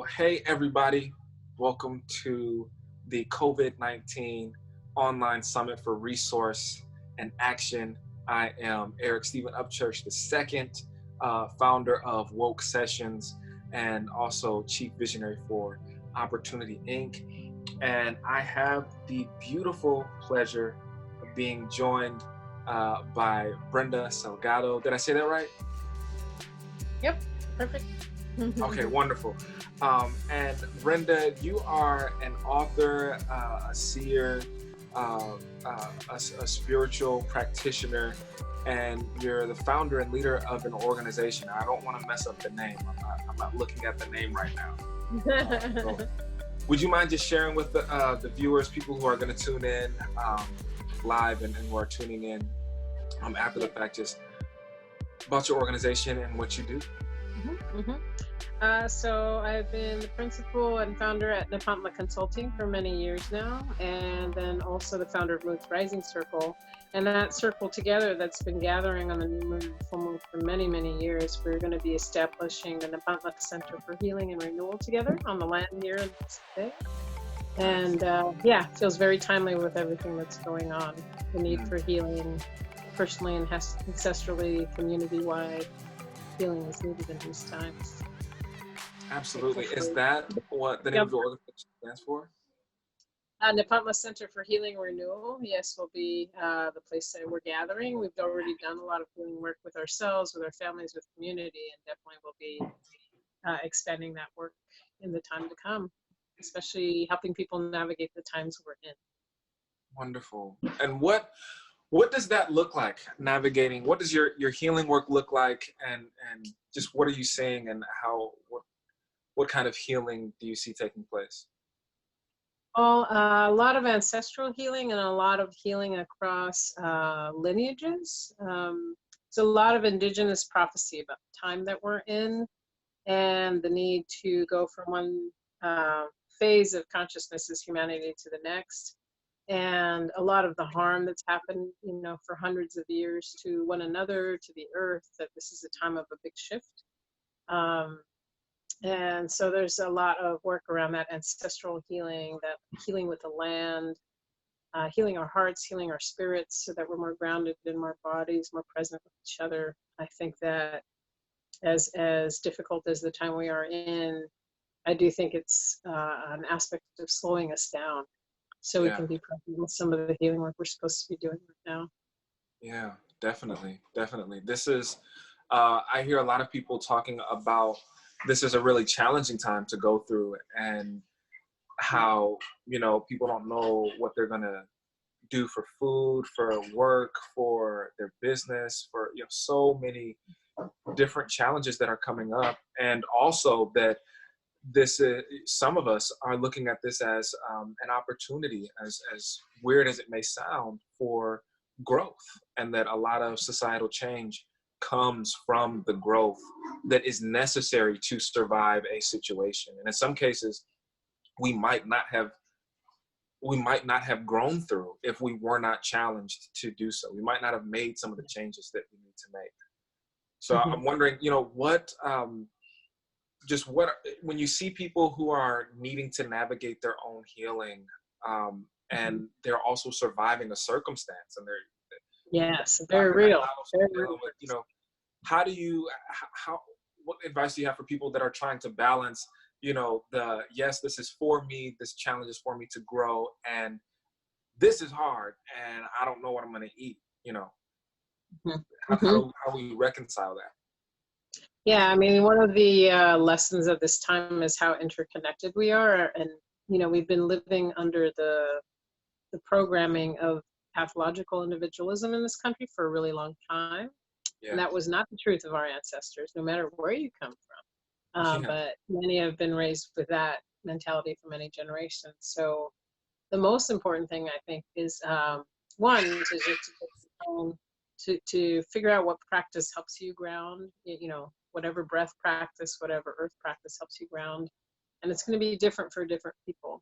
Well, hey, everybody. Welcome to the COVID-19 Online Summit for Resource and Action. I am Eric Stephen Upchurch II, founder of Woke Sessions and also Chief Visionary for Opportunity, Inc. And I have the beautiful pleasure of being joined by Brenda Salgado. Did I say that right? Yep, perfect. Okay, wonderful. And Brenda, you are an author, a seer, a spiritual practitioner, and you're the founder and leader of an organization. I don't want to mess up the name. I'm not looking at the name right now. So would you mind just sharing with the viewers, people who are going to tune in live and who are tuning in after the fact, just about your organization and what you do? So I've been the principal and founder at Nepantla Consulting for many years now, and then also the founder of Moon's Rising Circle. And that circle together that's been gathering on the new moon full moon for many, many years, we're going to be establishing the Nepantla Center for Healing and Renewal together on the land here in this day. And feels very timely with everything that's going on. The need for healing personally and ancestrally, community-wide. Healing is needed in these times. Absolutely. Is that what the name of the organization stands for? Nepantla Center for Healing and Renewal, yes, will be the place that we're gathering. We've already done a lot of healing work with ourselves, with our families, with community, and definitely will be expanding that work in the time to come, especially helping people navigate the times we're in. Wonderful. And what does that look like, navigating? What does your healing work look like, and just what are you seeing, and what kind of healing do you see taking place? Well, a lot of ancestral healing and a lot of healing across lineages. So a lot of indigenous prophecy about the time that we're in and the need to go from one phase of consciousness as humanity to the next. And a lot of the harm that's happened, for hundreds of years to one another, to the earth, that this is a time of a big shift. And so there's a lot of work around that ancestral healing, that healing with the land, healing our hearts, healing our spirits so that we're more grounded in our bodies, more present with each other. I think that as difficult as the time we are in, I do think it's an aspect of slowing us down so we can be present with some of the healing work we're supposed to be doing right now. Yeah, definitely. This is, I hear a lot of people talking about this is a really challenging time to go through, and how, people don't know what they're going to do for food, for work, for their business, for, so many different challenges that are coming up. And also that this is, some of us are looking at this as an opportunity, as weird as it may sound, for growth, and that a lot of societal change comes from the growth that is necessary to survive a situation. And in some cases, we might not have grown through if we were not challenged to do so. We might not have made some of the changes that we need to make. So I'm wondering, when you see people who are needing to navigate their own healing, and they're also surviving a circumstance, and very real. What advice do you have for people that are trying to balance, this is for me, this challenge is for me to grow, and this is hard, and I don't know what I'm going to eat, How do we reconcile that? Yeah, I mean, one of the lessons of this time is how interconnected we are. And, we've been living under the programming of pathological individualism in this country for a really long time. Yeah. And that was not the truth of our ancestors, no matter where you come from. But many have been raised with that mentality for many generations. So the most important thing, I think, is one, to figure out what practice helps you ground, whatever breath practice, whatever earth practice helps you ground. And it's going to be different for different people.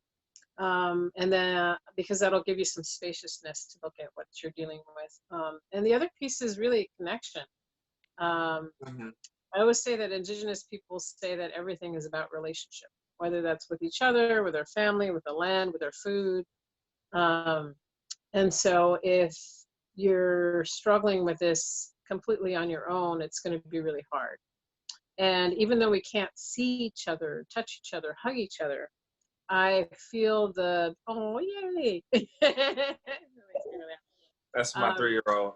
And then because that'll give you some spaciousness to look at what you're dealing with. And the other piece is really connection. I always say that indigenous people say that everything is about relationship. whether that's with each other, with our family, with the land, with our food. And so if you're struggling with this completely on your own, it's going to be really hard. And even though we can't see each other, touch each other, hug each other, I feel the, oh, yay. That's my 3-year-old.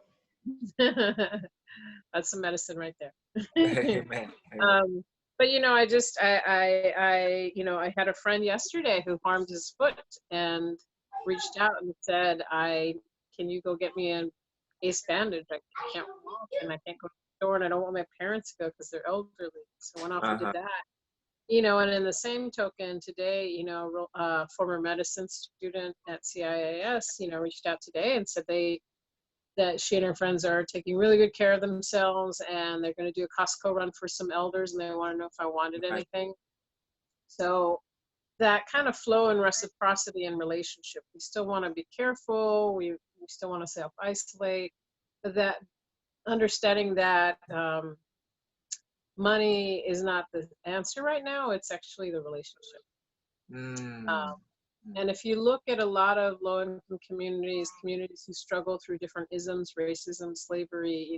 That's some medicine right there. Amen. Amen. But I had a friend yesterday who harmed his foot and reached out and said, can you go get me an ace bandage? I can't walk and I can't go to the store and I don't want my parents to go because they're elderly. So I went off and did that. And in the same token today, former medicine student at CIAS, reached out today and said that she and her friends are taking really good care of themselves and they're going to do a Costco run for some elders and they want to know if I wanted anything. So that kind of flow and reciprocity in relationship. We still want to be careful. We still want to self-isolate. But that understanding that money is not the answer right now. It's actually the relationship. And if you look at a lot of low-income communities who struggle through different isms, racism, slavery,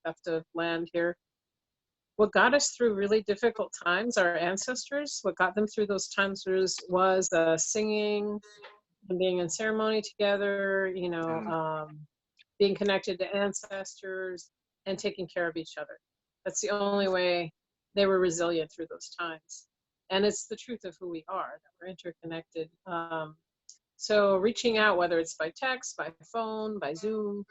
theft of land here, what got us through really difficult times, our ancestors, what got them through those times was singing and being in ceremony together, being connected to ancestors and taking care of each other. That's the only way they were resilient through those times. And it's the truth of who we are, that we're interconnected. So reaching out, whether it's by text, by phone, by Zoom,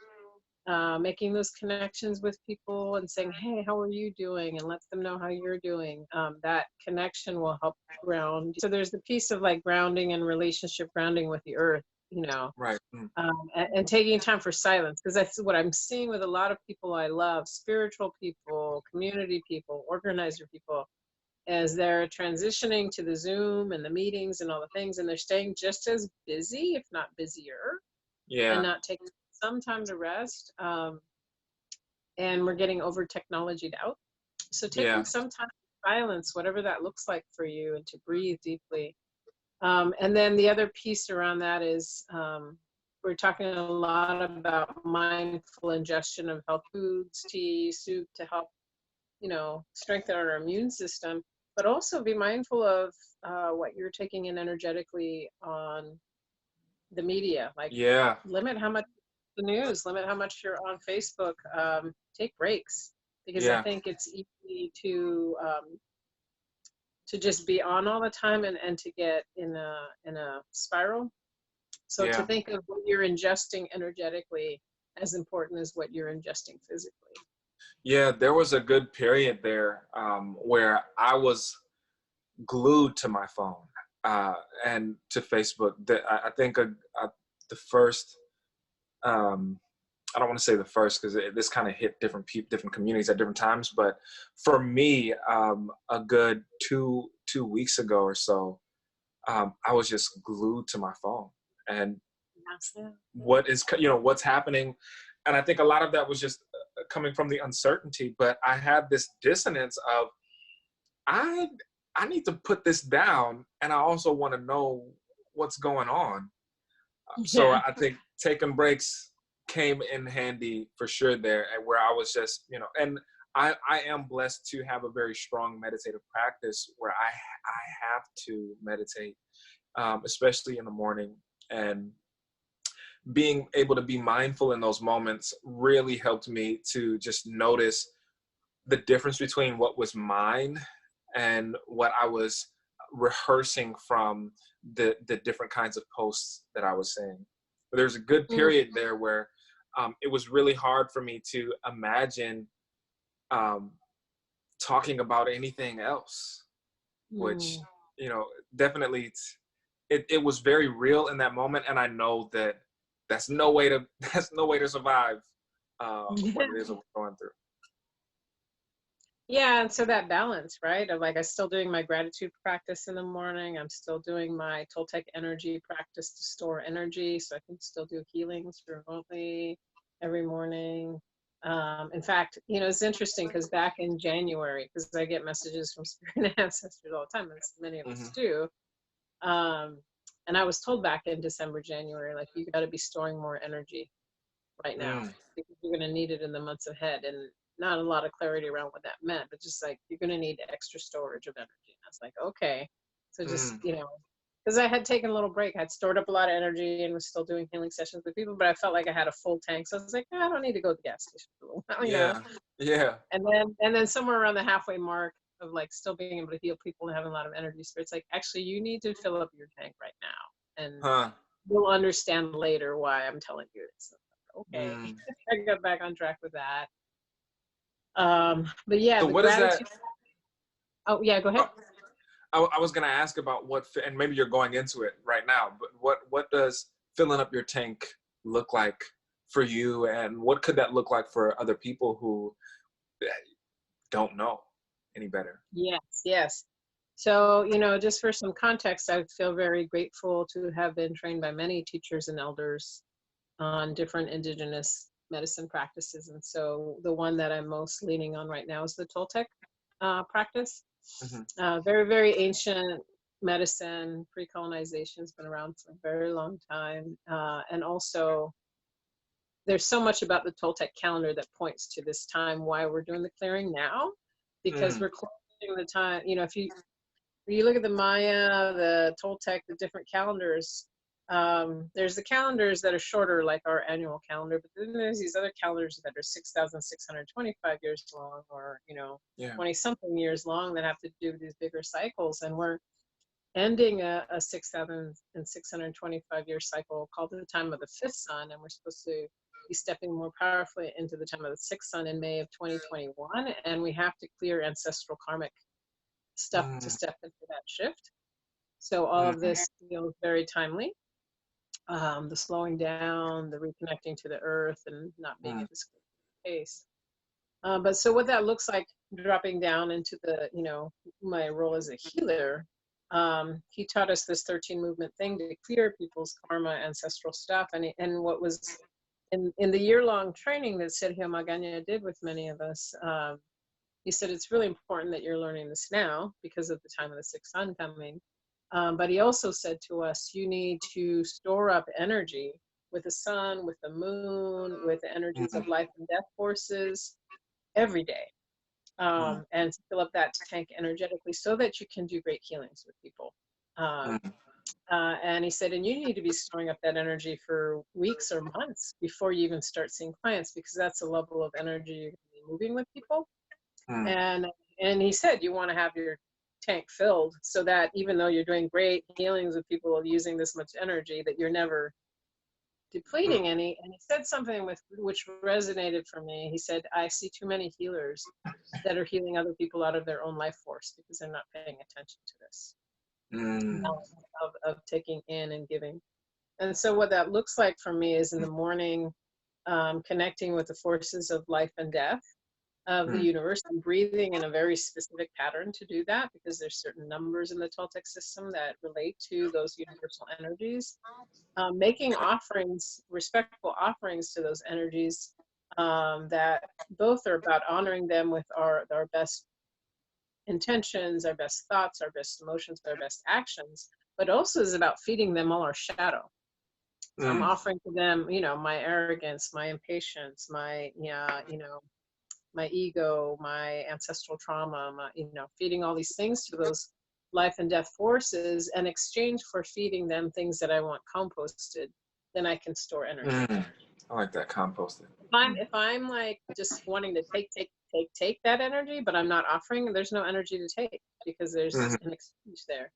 making those connections with people and saying, hey, how are you doing? And let them know how you're doing. That connection will help ground. So there's the piece of like grounding and relationship, grounding with the earth, Right. And taking time for silence, because that's what I'm seeing with a lot of people I love, spiritual people, community people, organizer people, as they're transitioning to the Zoom and the meetings and all the things, and they're staying just as busy, if not busier, and not taking some time to rest. And we're getting over technologied out. So taking some time for silence, whatever that looks like for you, and to breathe deeply. And then the other piece around that is we're talking a lot about mindful ingestion of health foods, tea, soup, to help, strengthen our immune system, but also be mindful of what you're taking in energetically on the media. Like, limit how much the news, limit how much you're on Facebook. Take breaks, because I think it's easy to just be on all the time and to get in a spiral. So to think of what you're ingesting energetically as important as what you're ingesting physically. Yeah, there was a good period there where I was glued to my phone and to Facebook. I think the first, I don't want to say the first, because this kind of hit different communities at different times. But for me, a good two weeks ago or so, I was just glued to my phone and what's happening. And I think a lot of that was just coming from the uncertainty. But I had this dissonance of, I need to put this down, and I also want to know what's going on. So I think taking breaks came in handy for sure there, and where I was just, and I am blessed to have a very strong meditative practice where I have to meditate, especially in the morning, and being able to be mindful in those moments really helped me to just notice the difference between what was mine and what I was rehearsing from the different kinds of posts that I was saying. But there's a good period there where it was really hard for me to imagine talking about anything else, which, definitely it was very real in that moment. And I know that that's no way to survive what it is that we're going through. Yeah, and so that balance, right? Of like, I'm still doing my gratitude practice in the morning. I'm still doing my Toltec energy practice to store energy, so I can still do healings remotely every morning. In fact, it's interesting because back in January, because I get messages from spirit ancestors all the time, as many of us do. And I was told back in December, January, like, you got to be storing more energy right now because you're going to need it in the months ahead. And not a lot of clarity around what that meant, but just like, you're going to need extra storage of energy. And I was like, okay. So just, because I had taken a little break, I'd stored up a lot of energy and was still doing healing sessions with people, but I felt like I had a full tank. So I was like, I don't need to go to the gas station for a little while, Yeah. And then somewhere around the halfway mark of like still being able to heal people and having a lot of energy spirits, like, actually, you need to fill up your tank right now. And you'll understand later why I'm telling you this. Okay. I got back on track with that. But yeah, So the what gratitude. is that? Oh yeah, go ahead. I was going to ask about and maybe you're going into it right now, but what does filling up your tank look like for you, and what could that look like for other people who don't know any better? Yes. So, just for some context, I feel very grateful to have been trained by many teachers and elders on different indigenous medicine practices. And so the one that I'm most leaning on right now is the Toltec practice. Very, very ancient medicine. Pre-colonization has been around for a very long time. And also, there's so much about the Toltec calendar that points to this time, why we're doing the clearing now, because we're closing the time. If you look at the Maya, the Toltec, the different calendars, there's the calendars that are shorter, like our annual calendar, but then there's these other calendars that are 6,625 years long, or 20-something years long, that have to do with these bigger cycles. And we're ending a 6,625-year cycle called the time of the fifth sun, and we're supposed to be stepping more powerfully into the time of the sixth sun in May of 2021, and we have to clear ancestral karmic stuff to step into that shift. So all of this feels very timely. The slowing down, the reconnecting to the earth, and not being at this pace. But so what that looks like, dropping down into the, my role as a healer, he taught us this 13 movement thing to clear people's karma, ancestral stuff. And what was in the year-long training that Sergio Magaña did with many of us, he said, it's really important that you're learning this now because of the time of the sixth sun coming. But he also said to us, you need to store up energy with the sun, with the moon, with the energies of life and death forces every day, and to fill up that tank energetically so that you can do great healings with people. And he said, and you need to be storing up that energy for weeks or months before you even start seeing clients, because that's the level of energy you're going to be moving with people. And he said, you want to have your tank filled so that even though you're doing great healings with people using this much energy, that you're never depleting any. And he said something which resonated for me. He said, I see too many healers that are healing other people out of their own life force because they're not paying attention to this of taking in and giving. And so what that looks like for me is in the morning, connecting with the forces of life and death of the universe, and breathing in a very specific pattern to do that, because there's certain numbers in the Toltec system that relate to those universal energies. Making offerings, respectful offerings to those energies, that both are about honoring them with our best intentions, our best thoughts, our best emotions, our best actions, but also is about feeding them all our shadow. So I'm offering to them, my arrogance, my impatience, my ego, my ancestral trauma, feeding all these things to those life and death forces, in exchange for feeding them things that I want composted, then I can store energy. I like that, composted. If I'm like just wanting to take that energy, but I'm not offering, there's no energy to take because there's an exchange there.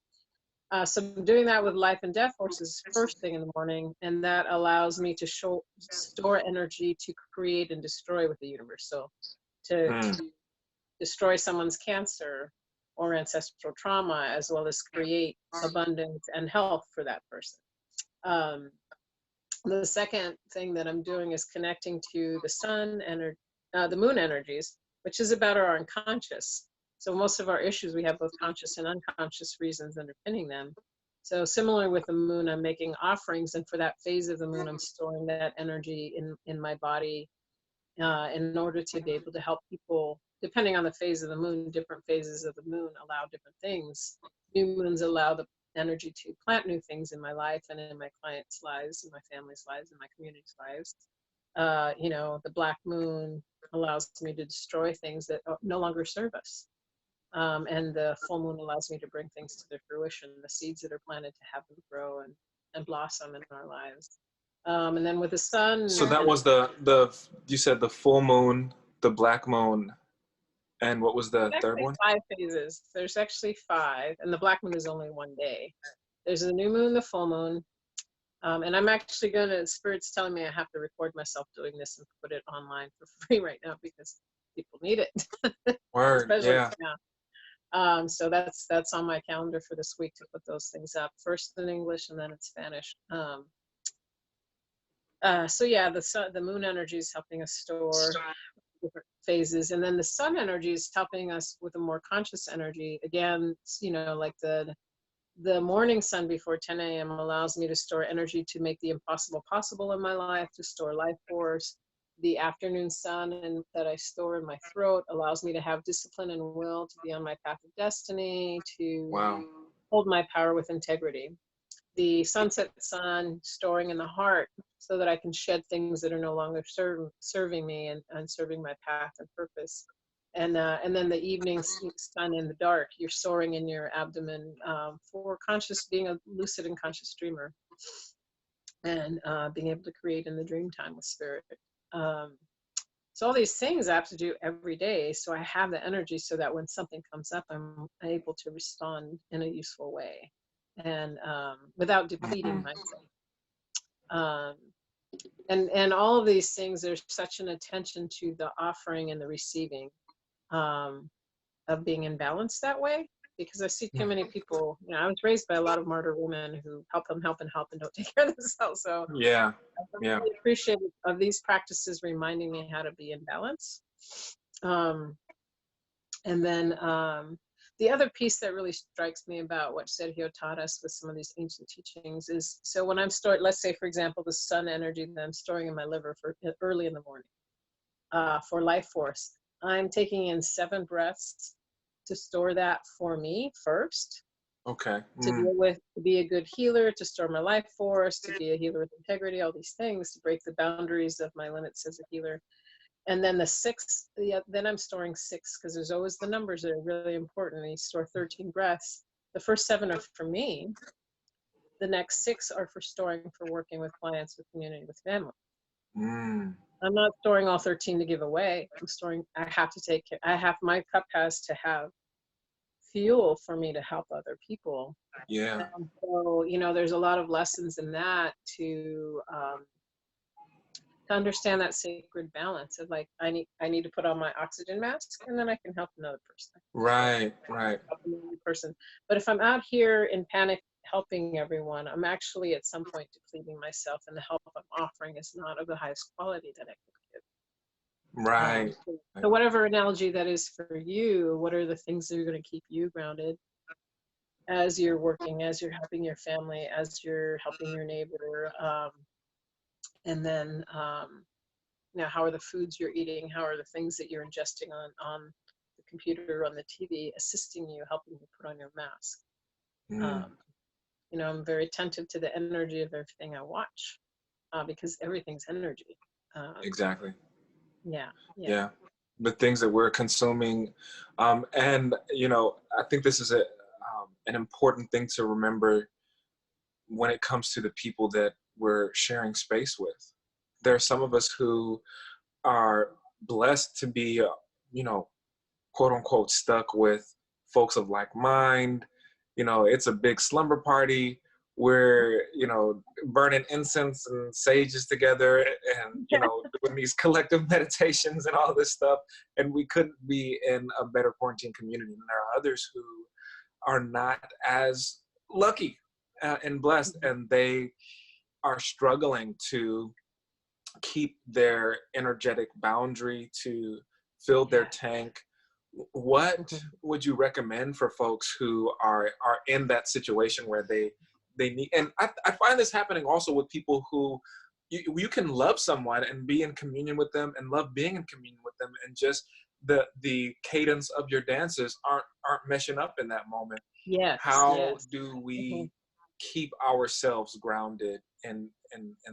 So I'm doing that with life and death forces first thing in the morning, and that allows me to store energy to create and destroy with the universe. So to destroy someone's cancer or ancestral trauma, as well as create abundance and health for that person. The second thing that I'm doing is connecting to the sun and the moon energies, which is about our unconscious. So most of our issues, we have both conscious and unconscious reasons underpinning them. So similar with the moon, I'm making offerings, and for that phase of the moon, I'm storing that energy in my body, in order to be able to help people, depending on the phase of the moon. Different phases of the moon allow different things. New moons allow the energy to plant new things in my life and in my clients' lives, in my family's lives, in my community's lives. The black moon allows me to destroy things that no longer serve us. And the full moon allows me to bring things to their fruition, the seeds that are planted to have them grow and blossom in our lives. And then with the sun. So that was you said the full moon, the black moon, and what was the third one? 5 phases. There's actually 5, and the black moon is only 1 day. There's the new moon, the full moon, and I'm actually Spirit's telling me I have to record myself doing this and put it online for free right now because people need it. Word, yeah. Now. So that's on my calendar for this week to put those things up, first in English and then in Spanish. So yeah, the moon energy is helping us store different phases, and then the sun energy is helping us with a more conscious energy. Again, like the morning sun before 10 a.m. allows me to store energy to make the impossible possible in my life, to store life force. The afternoon sun that I store in my throat allows me to have discipline and will to be on my path of destiny, to hold my power with integrity. The sunset sun storing in the heart so that I can shed things that are no longer serving me and serving my path and purpose. And then the evening sun in the dark, you're soaring in your abdomen for being a lucid and conscious dreamer, and being able to create in the dream time with spirit. So all these things I have to do every day, so I have the energy so that when something comes up, I'm able to respond in a useful way, and without depleting myself. And all of these things, there's such an attention to the offering and the receiving of being in balance that way, because I see too many people. I was raised by a lot of martyr women who help and don't take care of themselves. So I really appreciate of these practices reminding me how to be in balance. And then the other piece that really strikes me about what Sergio taught us with some of these ancient teachings is, so when I'm storing, let's say, for example, the sun energy that I'm storing in my liver for early in the morning for life force, I'm taking in 7 breaths to store that for me first. Okay. To be a good healer, to store my life force, to be a healer with integrity, all these things, to break the boundaries of my limits as a healer. And then the 6, then I'm storing 6, because there's always the numbers that are really important. You store 13 breaths. The first 7 are for me. The next 6 are for storing, for working with clients, with community, with family. I'm not storing all 13 to give away. I have to take care. My cup has to have fuel for me to help other people. Yeah. So, there's a lot of lessons in that to understand that sacred balance of, like, I need to put on my oxygen mask, and then I can help another person. Right. Help another person. But if I'm out here in panic helping everyone, I'm actually at some point depleting myself, and the help I'm offering is not of the highest quality that I could give. Right. So whatever analogy that is for you, what are the things that are going to keep you grounded as you're working, as you're helping your family, as you're helping your neighbor? And then, how are the foods you're eating? How are the things that you're ingesting on the computer, on the TV, assisting you, helping you put on your mask? I'm very attentive to the energy of everything I watch, because everything's energy. Exactly. Yeah. The things that we're consuming. And, I think this is an important thing to remember when it comes to the people that we're sharing space with. There are some of us who are blessed to be, quote unquote, stuck with folks of like mind. It's a big slumber party. We're, burning incense and sages together and, doing these collective meditations and all this stuff. And we couldn't be in a better quarantine community. And there are others who are not as lucky and blessed, and they are struggling to keep their energetic boundary, to fill their tank. What would you recommend for folks who are in that situation where they need, and I find this happening also with people who, you can love someone and be in communion with them and love being in communion with them, and just the cadence of your dances aren't meshing up in that moment. Yes, How yes. do Mhm. we keep ourselves grounded in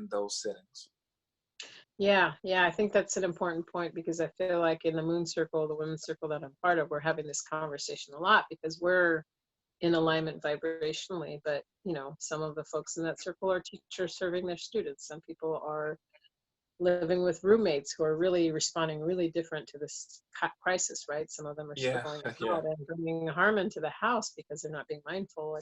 those settings? Yeah, yeah, I think that's an important point because I feel like in the moon circle, the women's circle that I'm part of, we're having this conversation a lot because we're in alignment vibrationally. But, some of the folks in that circle are teachers serving their students. Some people are living with roommates who are really responding really different to this crisis, right? Some of them are still Yeah, going yeah, out and bringing harm into the house because they're not being mindful.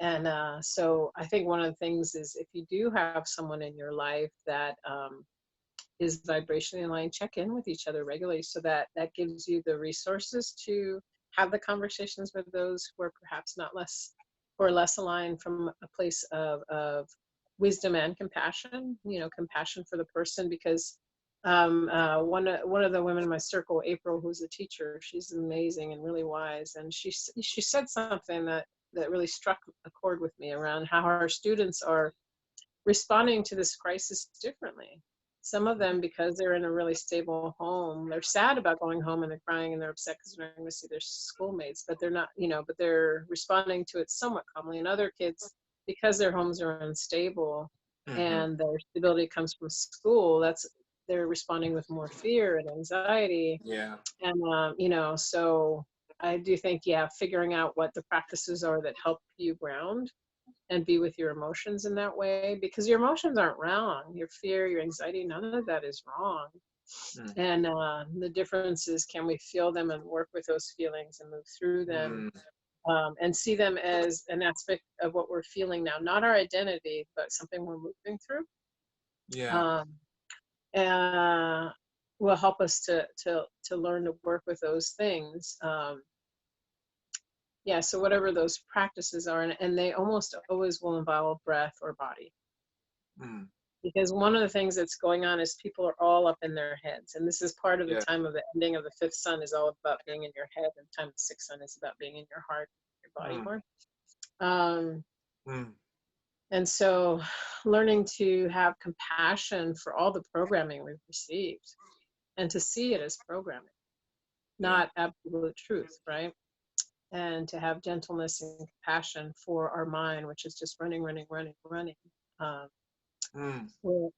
And so I think one of the things is if you do have someone in your life that is vibrationally aligned, check in with each other regularly so that that gives you the resources to have the conversations with those who are perhaps not less or less aligned from a place of wisdom and compassion, compassion for the person. Because one of the women in my circle, April, who's a teacher, she's amazing and really wise, and she said something that really struck a chord with me around how our students are responding to this crisis differently. Some of them, because they're in a really stable home, they're sad about going home and they're crying and they're upset because they're not going to see their schoolmates, but they're not, but they're responding to it somewhat calmly. And other kids, because their homes are unstable hmm, and their stability comes from school, they're responding with more fear and anxiety. yeah, And so I do think, yeah, figuring out what the practices are that help you ground and be with your emotions in that way, because your emotions aren't wrong. Your fear, your anxiety, none of that is wrong. mm, And the difference is, can we feel them and work with those feelings and move through them, mm, and see them as an aspect of what we're feeling now, not our identity, but something we're moving through. yeah, Um, uh, will help us to learn to work with those things. Yeah, so whatever those practices are, and they almost always will involve breath or body. mm, Because one of the things that's going on is people are all up in their heads, and this is part of the yeah, time of the ending of the fifth sun is all about being in your head, and time of the sixth sun is about being in your heart, your body mm, more. um, mm, and so learning to have compassion for all the programming we've received and to see it as programming, yeah, not absolute truth, right? And to have gentleness and compassion for our mind, which is just running, running, running, running. um, mm,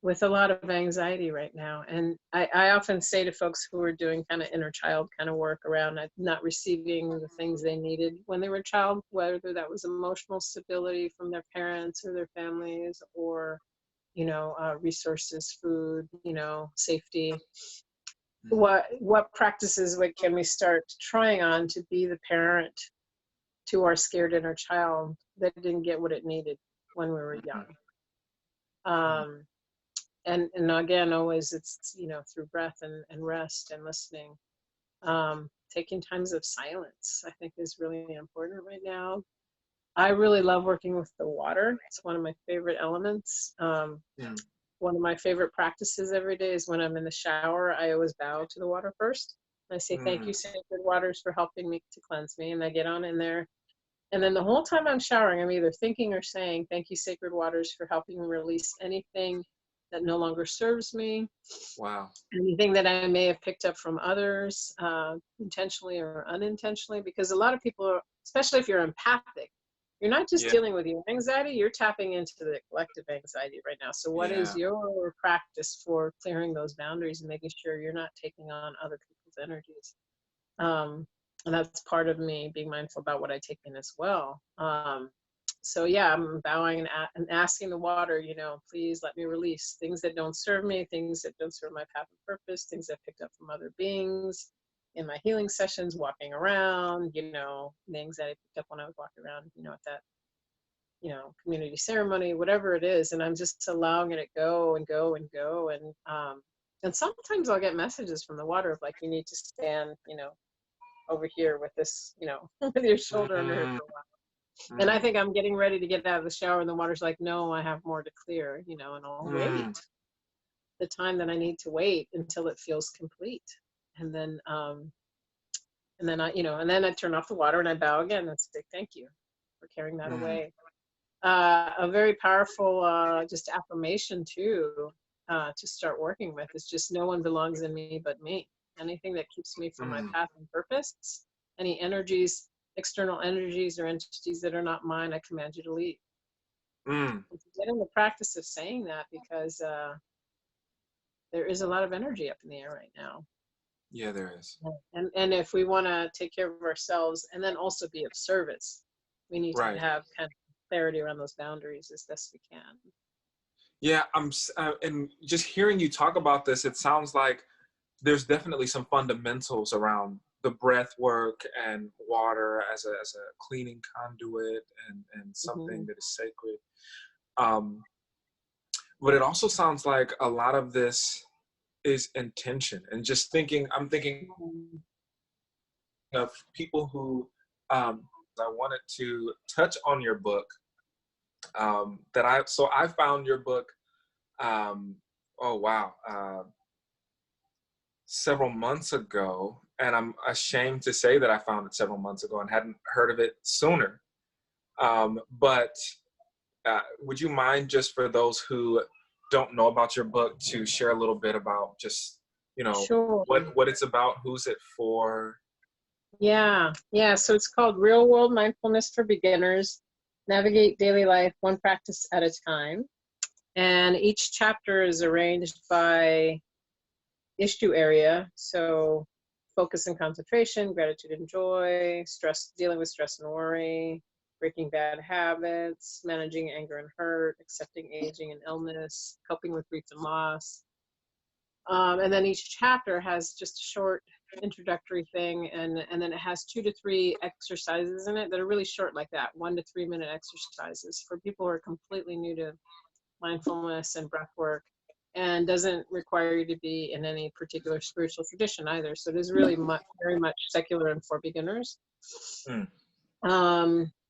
with a lot of anxiety right now. And I often say to folks who are doing kind of inner child kind of work around not receiving the things they needed when they were a child, whether that was emotional stability from their parents or their families, or, resources, food, safety. mm, What practices can we start trying on to be the parent to our scared inner child that didn't get what it needed when we were young? mm, mm, Um, and again, always it's through breath and rest and listening. Taking times of silence, I think, is really important right now. I really love working with the water. It's one of my favorite elements. mm, One of my favorite practices every day is when I'm in the shower, I always bow to the water first. I say, thank mm, you, sacred waters, for helping me to cleanse me. And I get on in there, and then the whole time I'm showering, I'm either thinking or saying, thank you, sacred waters, for helping me release anything that no longer serves me, wow, anything that I may have picked up from others, intentionally or unintentionally. Because a lot of people, especially if you're empathic, you're not just yeah, dealing with your anxiety, you're tapping into the collective anxiety right now. So, what is yeah, your practice for clearing those boundaries and making sure you're not taking on other people's energies? Um, and that's part of me being mindful about what I take in as well. So yeah, I'm bowing and asking the water, please let me release things that don't serve me, things that don't serve my path and purpose, things I picked up from other beings in my healing sessions, walking around, the anxiety I picked up when I was walking around, at that, community ceremony, whatever it is. And I'm just allowing it to go and go and go. And sometimes I'll get messages from the water of like, you need to stand, over here with this, with your shoulder under here mm, for a while. And I mm, think I'm getting ready to get out of the shower, and the water's like, no, I have more to clear, and I'll wait mm, the time that I need to wait until it feels complete. And then, and then I turn off the water and I bow again and say, thank you for carrying that mm, away. a very powerful just affirmation too, to start working with. It's just no one belongs in me but me. Anything that keeps me from my Mm, path and purpose, any energies, external energies or entities that are not mine, I command you to leave. mm. And to get in the practice of saying that, because there is a lot of energy up in the air right now. Yeah, there is. And if we want to take care of ourselves and then also be of service, we need to Right. have kind of clarity around those boundaries as best we can. Yeah, and just hearing you talk about this, it sounds like there's definitely some fundamentals around the breath work and water as a cleaning conduit and something Mm-hmm. that is sacred. Um, but it also sounds like a lot of this is intention and just thinking. I'm thinking of people who I wanted to touch on your book. I found your book. Oh wow. Several months ago, and I'm ashamed to say that I found it several months ago and hadn't heard of it sooner. But would you mind, just for those who don't know about your book, to share a little bit about just, Sure. what it's about, who's it for? Yeah. So it's called Real World Mindfulness for Beginners. Navigate daily life one practice at a time. And each chapter is arranged by issue area. So focus and concentration, gratitude and joy, stress, dealing with stress and worry, breaking bad habits, managing anger and hurt, accepting aging and illness, coping with grief and loss. And then each chapter has just a short introductory thing, and then it has 2 to 3 exercises in it that are really short, like that, 1 to 3 minute exercises for people who are completely new to mindfulness and breath work, and doesn't require you to be in any particular spiritual tradition either. So it is really very much secular and for beginners. Mm.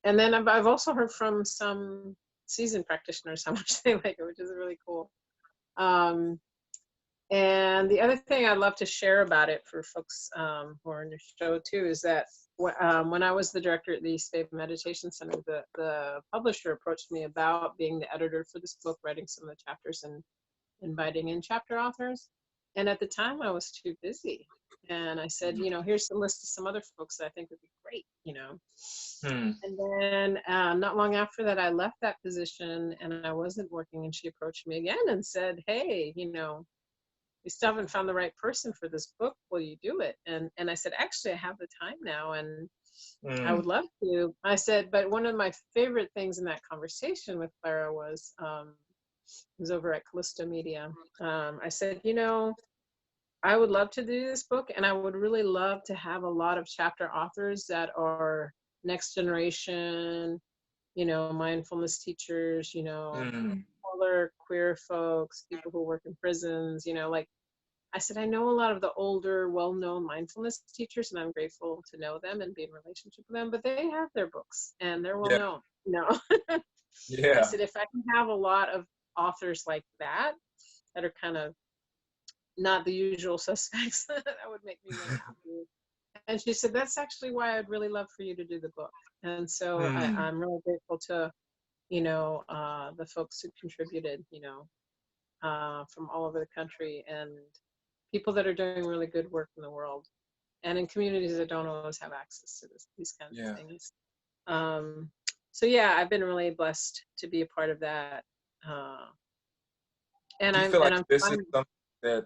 And then I've also heard from some seasoned practitioners how much they like it, which is really cool. And the other thing I'd love to share about it for folks who are on your show too is that when I was the director at the East Bay Meditation Center, the publisher approached me about being the editor for this book, writing some of the chapters and inviting in chapter authors. And at the time I was too busy. And I said, here's the list of some other folks that I think would be great, Mm. And then not long after that, I left that position and I wasn't working. And she approached me again and said, hey, we still haven't found the right person for this book. Will you do it? And I said, actually, I have the time now and I would love to. I said, but one of my favorite things in that conversation with Clara was over at Callisto Media. I said, I would love to do this book, and I would really love to have a lot of chapter authors that are next generation, mindfulness teachers, other queer folks, people who work in prisons, like I said, I know a lot of the older, well-known mindfulness teachers, and I'm grateful to know them and be in relationship with them, but they have their books and they're Yeah. well-known, I Yeah. said, if I can have a lot of authors like that are kind of not the usual suspects, that would make me really happy. And she said, that's actually why I'd really love for you to do the book. And so I'm really grateful to, the folks who contributed, from all over the country, and people that are doing really good work in the world and in communities that don't always have access to these kinds of things. So yeah, I've been really blessed to be a part of that. And Do you feel like I'm this is something that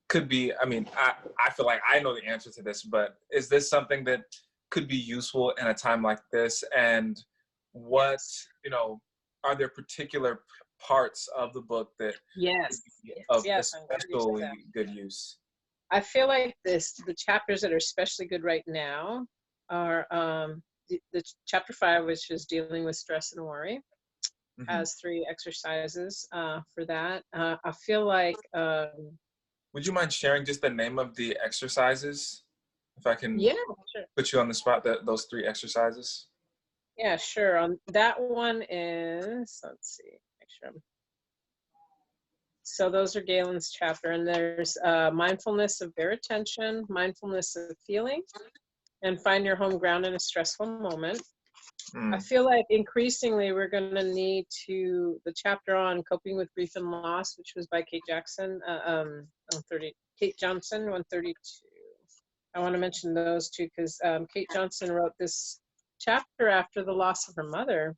could be, I feel like I know the answer to this, but is this something that could be useful in a time like this? And what, are there particular parts of the book that yes, of yes, I'm glad you said especially that. good use? I feel like the chapters that are especially good right now are the chapter 5, which is dealing with stress and worry, has 3 exercises for that. I feel like would you mind sharing just the name of the exercises, if I can sure. put you on the spot, those 3 exercises? Yeah, sure. That one is, let's see, make sure. So those are Galen's chapter, and there's mindfulness of bare attention, mindfulness of feeling, and find your home ground in a stressful moment. I feel like increasingly we're going to need the chapter on coping with grief and loss, which was by Kate Johnson, 132. I want to mention those two because Kate Johnson wrote this chapter after the loss of her mother,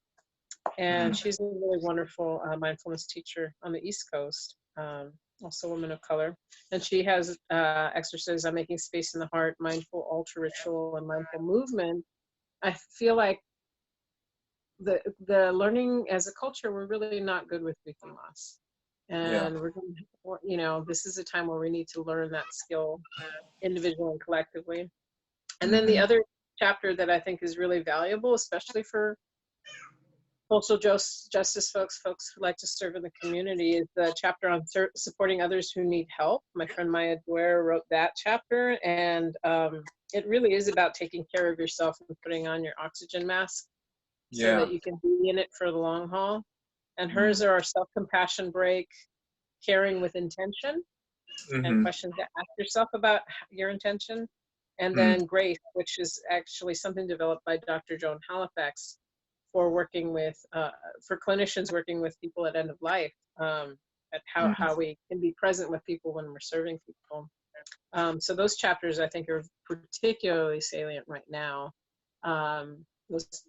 and she's a really wonderful mindfulness teacher on the East Coast, also a woman of color. And she has exercises on making space in the heart, mindful altar ritual, and mindful movement. I feel like the learning as a culture, we're really not good with grief and loss. And we're going to, this is a time where we need to learn that skill individually and collectively. And then the other chapter that I think is really valuable, especially for social justice folks who like to serve in the community, is the chapter on supporting others who need help. My friend Maya Dwyer wrote that chapter, and it really is about taking care of yourself and putting on your oxygen mask so that you can be in it for the long haul. And hers are self-compassion break, caring with intention, and questions to ask yourself about your intention. And then grace, which is actually something developed by Dr. Joan Halifax for working with, for clinicians working with people at end of life, at how we can be present with people when we're serving people. So those chapters I think are particularly salient right now.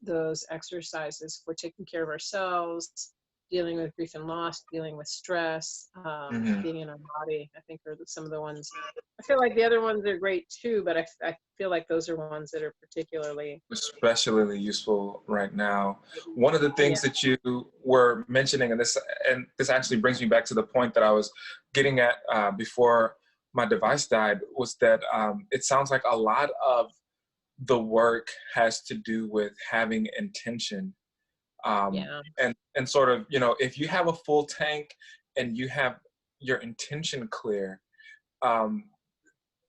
Those exercises for taking care of ourselves, dealing with grief and loss, dealing with stress, being in our body, I think are some of the ones. I feel like the other ones are great too, but I feel like those are ones that are particularly especially useful right now. One of the things that you were mentioning, and this actually brings me back to the point that I was getting at before my device died, was that it sounds like a lot of the work has to do with having intention. And sort of, if you have a full tank and you have your intention clear,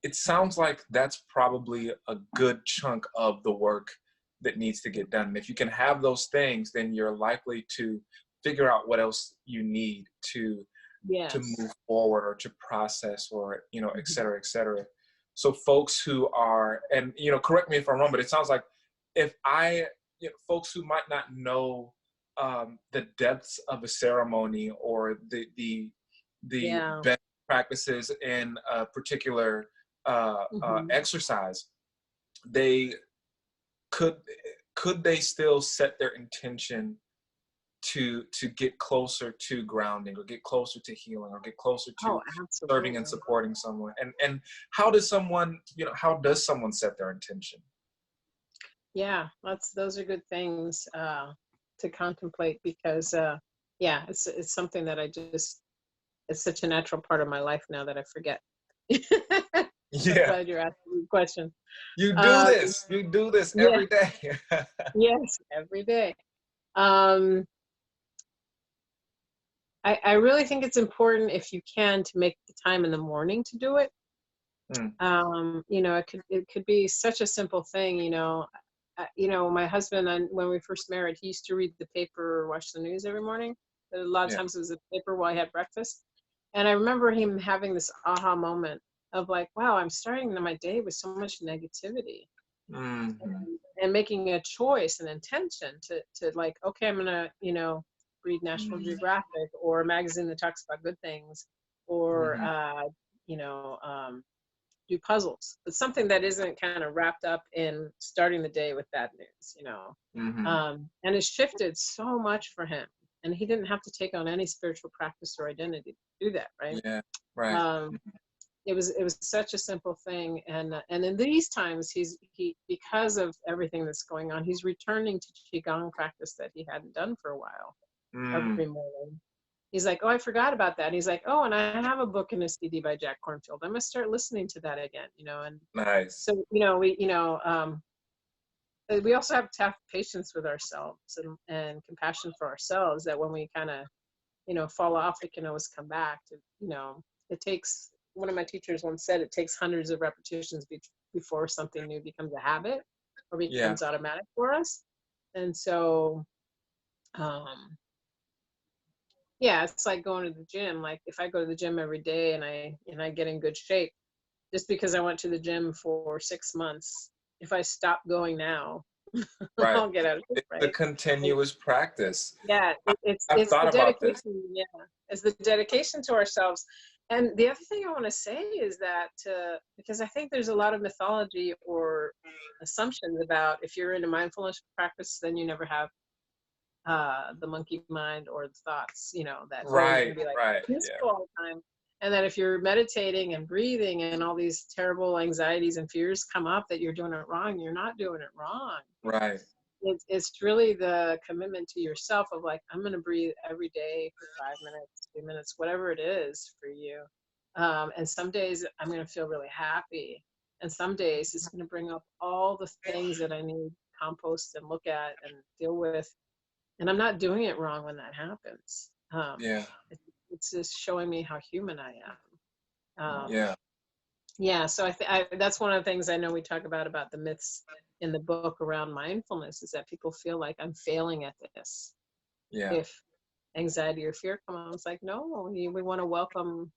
it sounds like that's probably a good chunk of the work that needs to get done. And if you can have those things, then you're likely to figure out what else you need to move forward or to process, or, et cetera, et cetera. So folks who are, and, correct me if I'm wrong, but it sounds like folks who might not know the depths of a ceremony or the best practices in a particular exercise, they could they still set their intention to get closer to grounding, or get closer to healing, or get closer to serving and supporting someone? And how does someone set their intention? Those are good things to contemplate, because it's something that it's such a natural part of my life now that I forget. I'm glad you're asking the question. You do this every day. Yes, every day. I really think it's important, if you can, to make the time in the morning to do it. It could be such a simple thing. My husband, when we first married, he used to read the paper or watch the news every morning. A lot of times it was the paper while I had breakfast. And I remember him having this aha moment of like, wow, I'm starting my day with so much negativity. And making a choice, an intention to like, okay, I'm going to, read National Geographic or a magazine that talks about good things, or, do puzzles. But something that isn't kind of wrapped up in starting the day with bad news, and it shifted so much for him. And he didn't have to take on any spiritual practice or identity to do that, right? Yeah, right. It was such a simple thing, and in these times, he because of everything that's going on, he's returning to qigong practice that he hadn't done for a while. Every morning, he's like, oh, I forgot about that. And he's like, oh, and I have a book and a CD by Jack Kornfield. I'm gonna start listening to that again, And nice. So we also have to have patience with ourselves and compassion for ourselves, that when we kind of fall off, we can always come back to. It takes. One of my teachers once said, it takes hundreds of repetitions before something new becomes a habit or becomes automatic for us. And so, it's like going to the gym. Like if I go to the gym every day and I get in good shape, just because I went to the gym for 6 months, if I stop going now, Right. I'll get out of it, It's a right? continuous practice. Yeah, I've it's thought the about this. dedication. Yeah, it's the dedication to ourselves. And the other thing I want to say is that because I think there's a lot of mythology or assumptions about if you're in a mindfulness practice, then you never have the monkey mind or the thoughts, that's always going Right, to be like right, yeah, peaceful all the time. And that if you're meditating and breathing and all these terrible anxieties and fears come up, that you're doing it wrong. You're not doing it wrong. right, It's really the commitment to yourself of like, I'm going to breathe every day for 5 minutes, 2 minutes, whatever it is for you. And some days I'm going to feel really happy. And some days it's going to bring up all the things that I need to compost and look at and deal with. And I'm not doing it wrong when that happens. yeah, It's just showing me how human I am. yeah, Yeah, so that's one of the things I know we talk about the myths in the book around mindfulness is that people feel like I'm failing at this. yeah, If anxiety or fear come on, it's like, no, we want to welcome,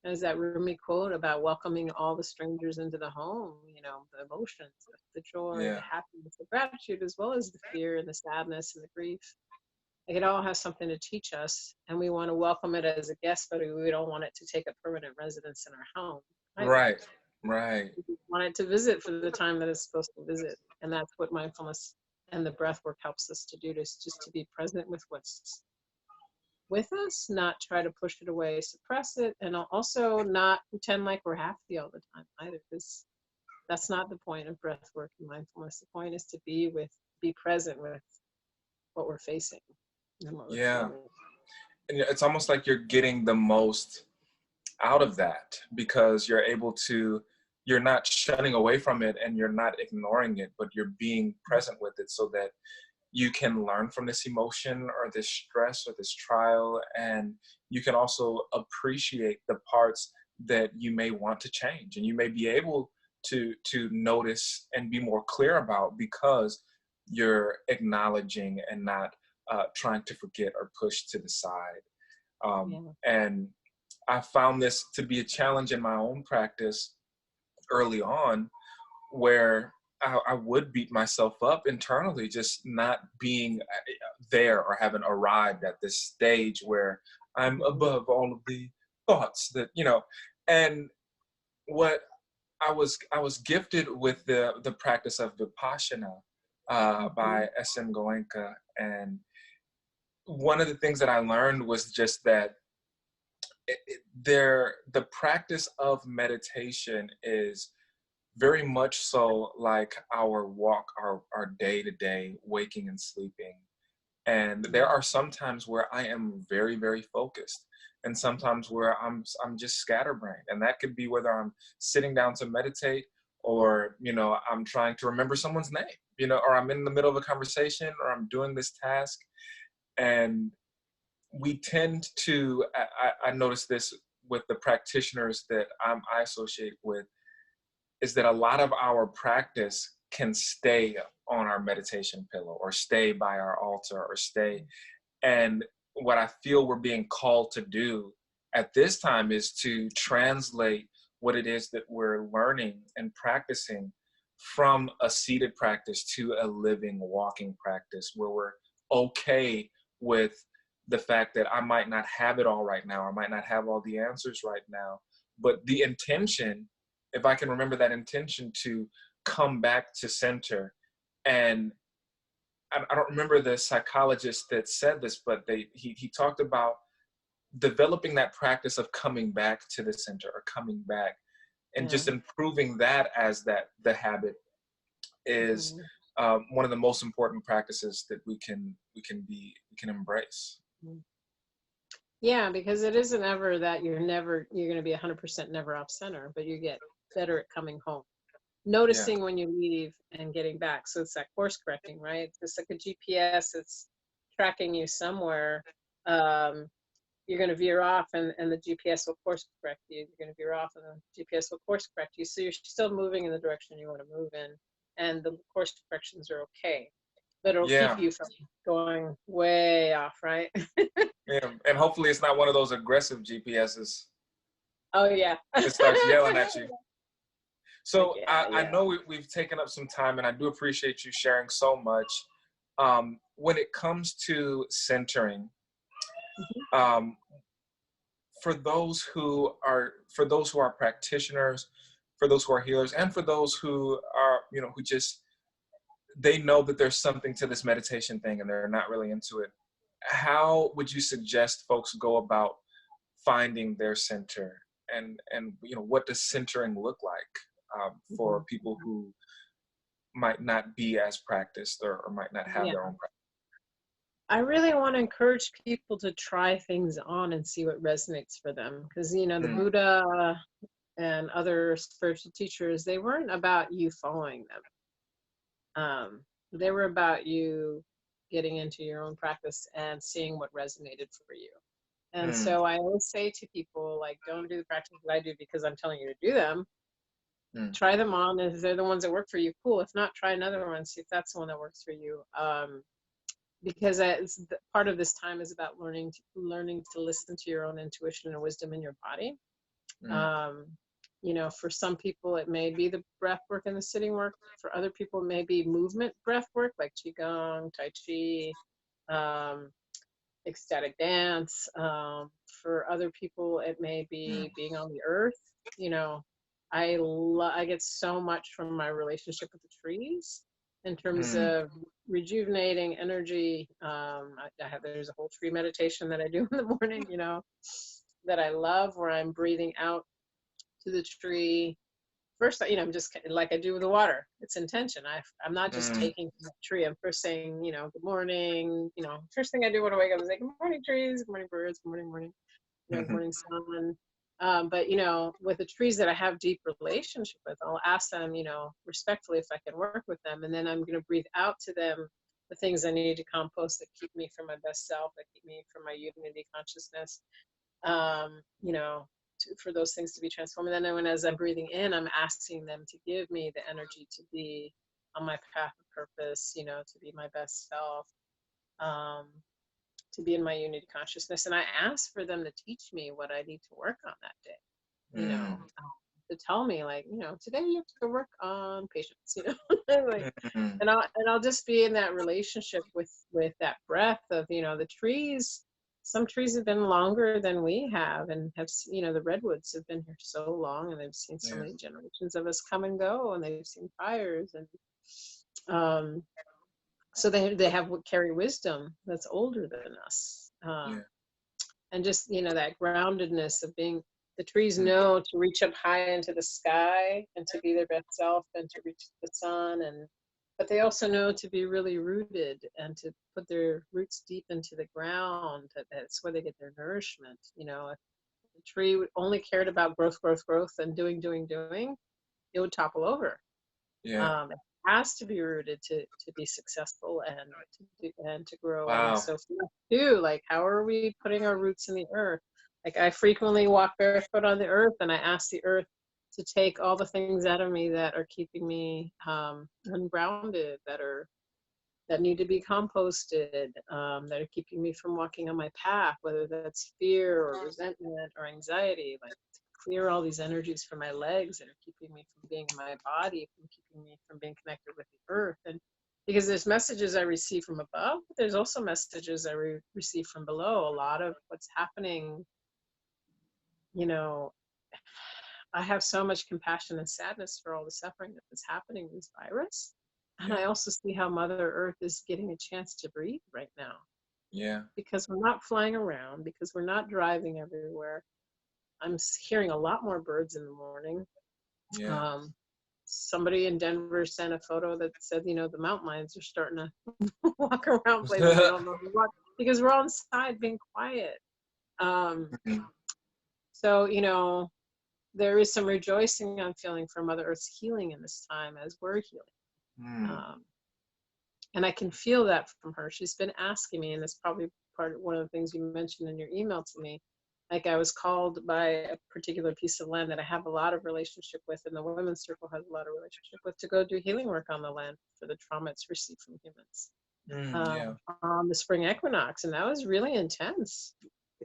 as that Rumi quote about welcoming all the strangers into the home, the emotions, the joy, yeah, the happiness, the gratitude, as well as the fear and the sadness and the grief. Like, it all has something to teach us, and we want to welcome it as a guest, but we don't want it to take a permanent residence in our home either. right, right, We want it to visit for the time that it's supposed to visit, and that's what mindfulness and the breath work helps us to do, just to be present with what's with us, not try to push it away, suppress it, and also not pretend like we're happy all the time either, because that's not the point of breath work and mindfulness. The point is to be present with what we're facing and what we're yeah. feeling. And it's almost like you're getting the most out of that because you're not shunning away from it and you're not ignoring it, but you're being present with it so that you can learn from this emotion or this stress or this trial, and you can also appreciate the parts that you may want to change and you may be able to notice and be more clear about because you're acknowledging and not trying to forget or push to the side. Yeah. And I found this to be a challenge in my own practice early on, where I would beat myself up internally, just not being there or haven't arrived at this stage where I'm above all of the thoughts that, and what I was gifted with the practice of Vipassana by SM Goenka. And one of the things that I learned was just that the practice of meditation is very much so like our walk, our day-to-day waking and sleeping. And there are some times where I am very, very focused, and sometimes where I'm just scatterbrained. And that could be whether I'm sitting down to meditate or, I'm trying to remember someone's name, or I'm in the middle of a conversation or I'm doing this task. And we tend to, I notice this with the practitioners that I associate with, is that a lot of our practice can stay on our meditation pillow or stay by our altar or stay. And what I feel we're being called to do at this time is to translate what it is that we're learning and practicing from a seated practice to a living, walking practice where we're okay with the fact that I might not have it all right now, I might not have all the answers right now, but the intention, if I can remember that intention to come back to center. And I don't remember the psychologist that said this, but he talked about developing that practice of coming back to the center or coming back and just improving that as the habit is one of the most important practices that we can embrace. Yeah, because it isn't ever that you're going to be 100% never off center, but you get better at coming home, noticing when you leave and getting back. So it's that course correcting, right? It's just like a GPS. It's tracking you somewhere. You're going to veer off and the GPS will course correct you. You're going to veer off and the GPS will course correct you. So you're still moving in the direction you want to move in, and the course corrections are okay. But it'll keep you from going way off, right? Yeah, and hopefully it's not one of those aggressive GPSs. Oh yeah. It starts yelling at you. So yeah, I yeah. know we've taken up some time, and I do appreciate you sharing so much. When it comes to centering, Mhm. um, for those who are practitioners, for those who are healers, and for those who are, who just, they know that there's something to this meditation thing and they're not really into it, how would you suggest folks go about finding their center? And what does centering look like for Mhm. people who might not be as practiced, or might not have their Yeah. own practice? I really want to encourage people to try things on and see what resonates for them. Because, the Mm, Buddha and other spiritual teachers, they weren't about you following them. They were about you getting into your own practice and seeing what resonated for you. And mm, so I always say to people, like, don't do the practices that I do because I'm telling you to do them. mm, Try them on. If they're the ones that work for you, cool. If not, try another one. See if that's the one that works for you. Because part of this time is about learning to listen to your own intuition and wisdom in your body. mm, um, for some people it may be the breath work and the sitting work. For other people it may be movement breath work like qigong, tai chi, um, ecstatic dance. For other people it may mm, be being on the earth. you know I get so much from my relationship with the trees in terms mm, of rejuvenating energy. There's a whole tree meditation that I do in the morning, that I love, where I'm breathing out to the tree. First, I'm just like I do with the water. It's intention. I'm not just mm, taking from the tree. I'm first saying, good morning. First thing I do when I wake up is like, good morning, trees. Good morning, birds. Good morning, morning. Good mhm, morning, sun. But with the trees that I have deep relationship with, I'll ask them, respectfully if I can work with them, and then I'm going to breathe out to them the things I need to compost that keep me from my best self, that keep me from my unity consciousness. um, you know, for those things to be transformed. And then as I'm breathing in, I'm asking them to give me the energy to be on my path of purpose, to be my best self, um, to be in my unity consciousness. And I ask for them to teach me what I need to work on that day, mm, to tell me, like, today you have to work on patience, like, mm, and I'll just be in that relationship with that breath of, the trees. Some trees have been longer than we have, and the redwoods have been here so long, and they've seen so yeah, many generations of us come and go, and they've seen fires, and um, so they have carry wisdom that's older than us. yeah, And just that groundedness of being, the trees mm, know to reach up high into the sky and to be their best self and to reach the sun, but they also know to be really rooted and to put their roots deep into the ground. That's where they get their nourishment. If the tree only cared about growth, growth, growth, and doing, it would topple over. yeah. It has to be rooted to be successful and to grow. And Wow. so for us too, like, how are we putting our roots in the earth? Like, I frequently walk barefoot on the earth, and I ask the earth to take all the things out of me that are keeping me ungrounded, that need to be composted, that are keeping me from walking on my path, whether that's fear or resentment or anxiety. Like, to clear all these energies from my legs that are keeping me from being in my body, from keeping me from being connected with the earth. And because there's messages I receive from above, but there's also messages I receive from below. A lot of what's happening, you know, I have so much compassion and sadness for all the suffering that is happening with this virus. And Yeah, I also see how Mother Earth is getting a chance to breathe right now, yeah, because we're not flying around, because we're not driving everywhere. I'm hearing a lot more birds in the morning. yeah. Um, Somebody in Denver sent a photo that said, the mountain lions are starting to walk around places they don't know to walk, because we're all inside being quiet. Um, Mm, so, there is some rejoicing I'm feeling for Mother Earth's healing in this time as we're healing. mm, Um, and I can feel that from her. She's been asking me, and that's probably one of the things you mentioned in your email to me. Like, I was called by a particular piece of land that I have a lot of relationship with, and the women's circle has a lot of relationship with, to go do healing work on the land for the trauma it's received from humans, yeah. on the spring equinox. And that was really intense.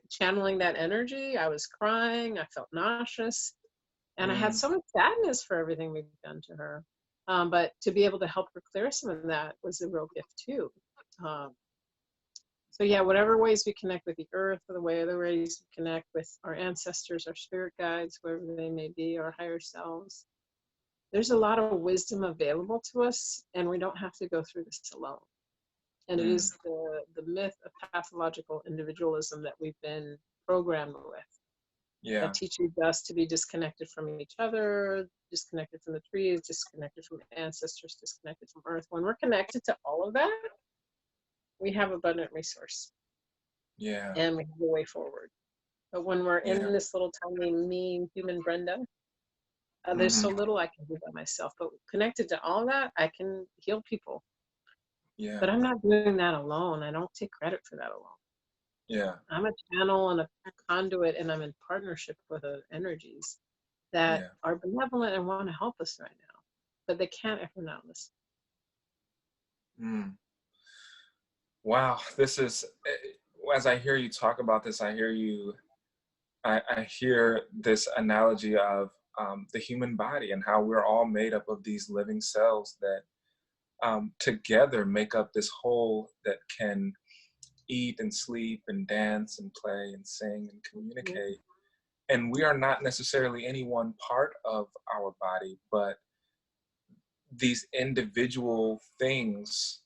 Channeling that energy, I was crying, I felt nauseous. And I had so much sadness for everything we've done to her. But to be able to help her clear some of that was a real gift too. Um, so yeah, whatever ways we connect with the earth, or the way other ways we connect with our ancestors, our spirit guides, wherever they may be, our higher selves, there's a lot of wisdom available to us, and we don't have to go through this alone. And it is the myth of pathological individualism that we've been programmed with, that teaches us to be disconnected from each other, disconnected from the trees, disconnected from ancestors, disconnected from earth. When we're connected to all of that, we have abundant resource. Yeah. And we have a way forward. But when we're in this little tiny mean human Brenda, there's so little I can do by myself. But connected to all that, I can heal people. Yeah. But I'm not doing that alone. I don't take credit for that alone. Yeah. I'm a channel and a conduit, and I'm in partnership with energies that are benevolent and want to help us right now. But they can't if we're not listening. Wow. This is, as I hear you talk about this, I hear this analogy of the human body and how we're all made up of these living cells that together make up this whole that can eat and sleep and dance and play and sing and communicate. And we are not necessarily any one part of our body, but these individual things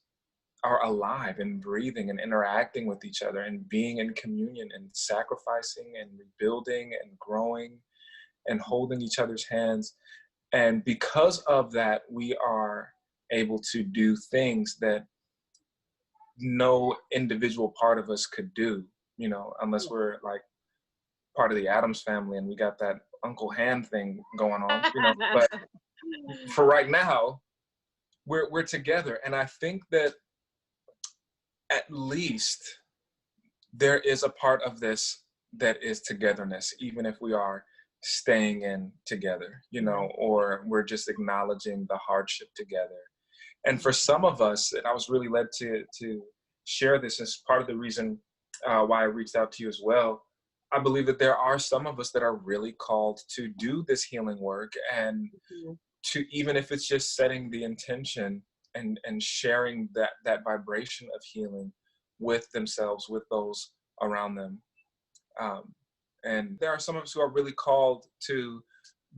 are alive and breathing and interacting with each other and being in communion and sacrificing and rebuilding and growing and holding each other's hands. And because of that, we are able to do things that no individual part of us could do, you know, unless we're like part of the Addams family and we got that Uncle Hand thing going on, you know. But for right now, we're together. And I think that at least there is a part of this that is togetherness, even if we are staying in together, you know, or we're just acknowledging the hardship together. And for some of us, and I was really led to share this as part of the reason why I reached out to you as well. I believe that there are some of us that are really called to do this healing work, and to, even if it's just setting the intention and sharing that vibration of healing with themselves, with those around them. And there are some of us who are really called to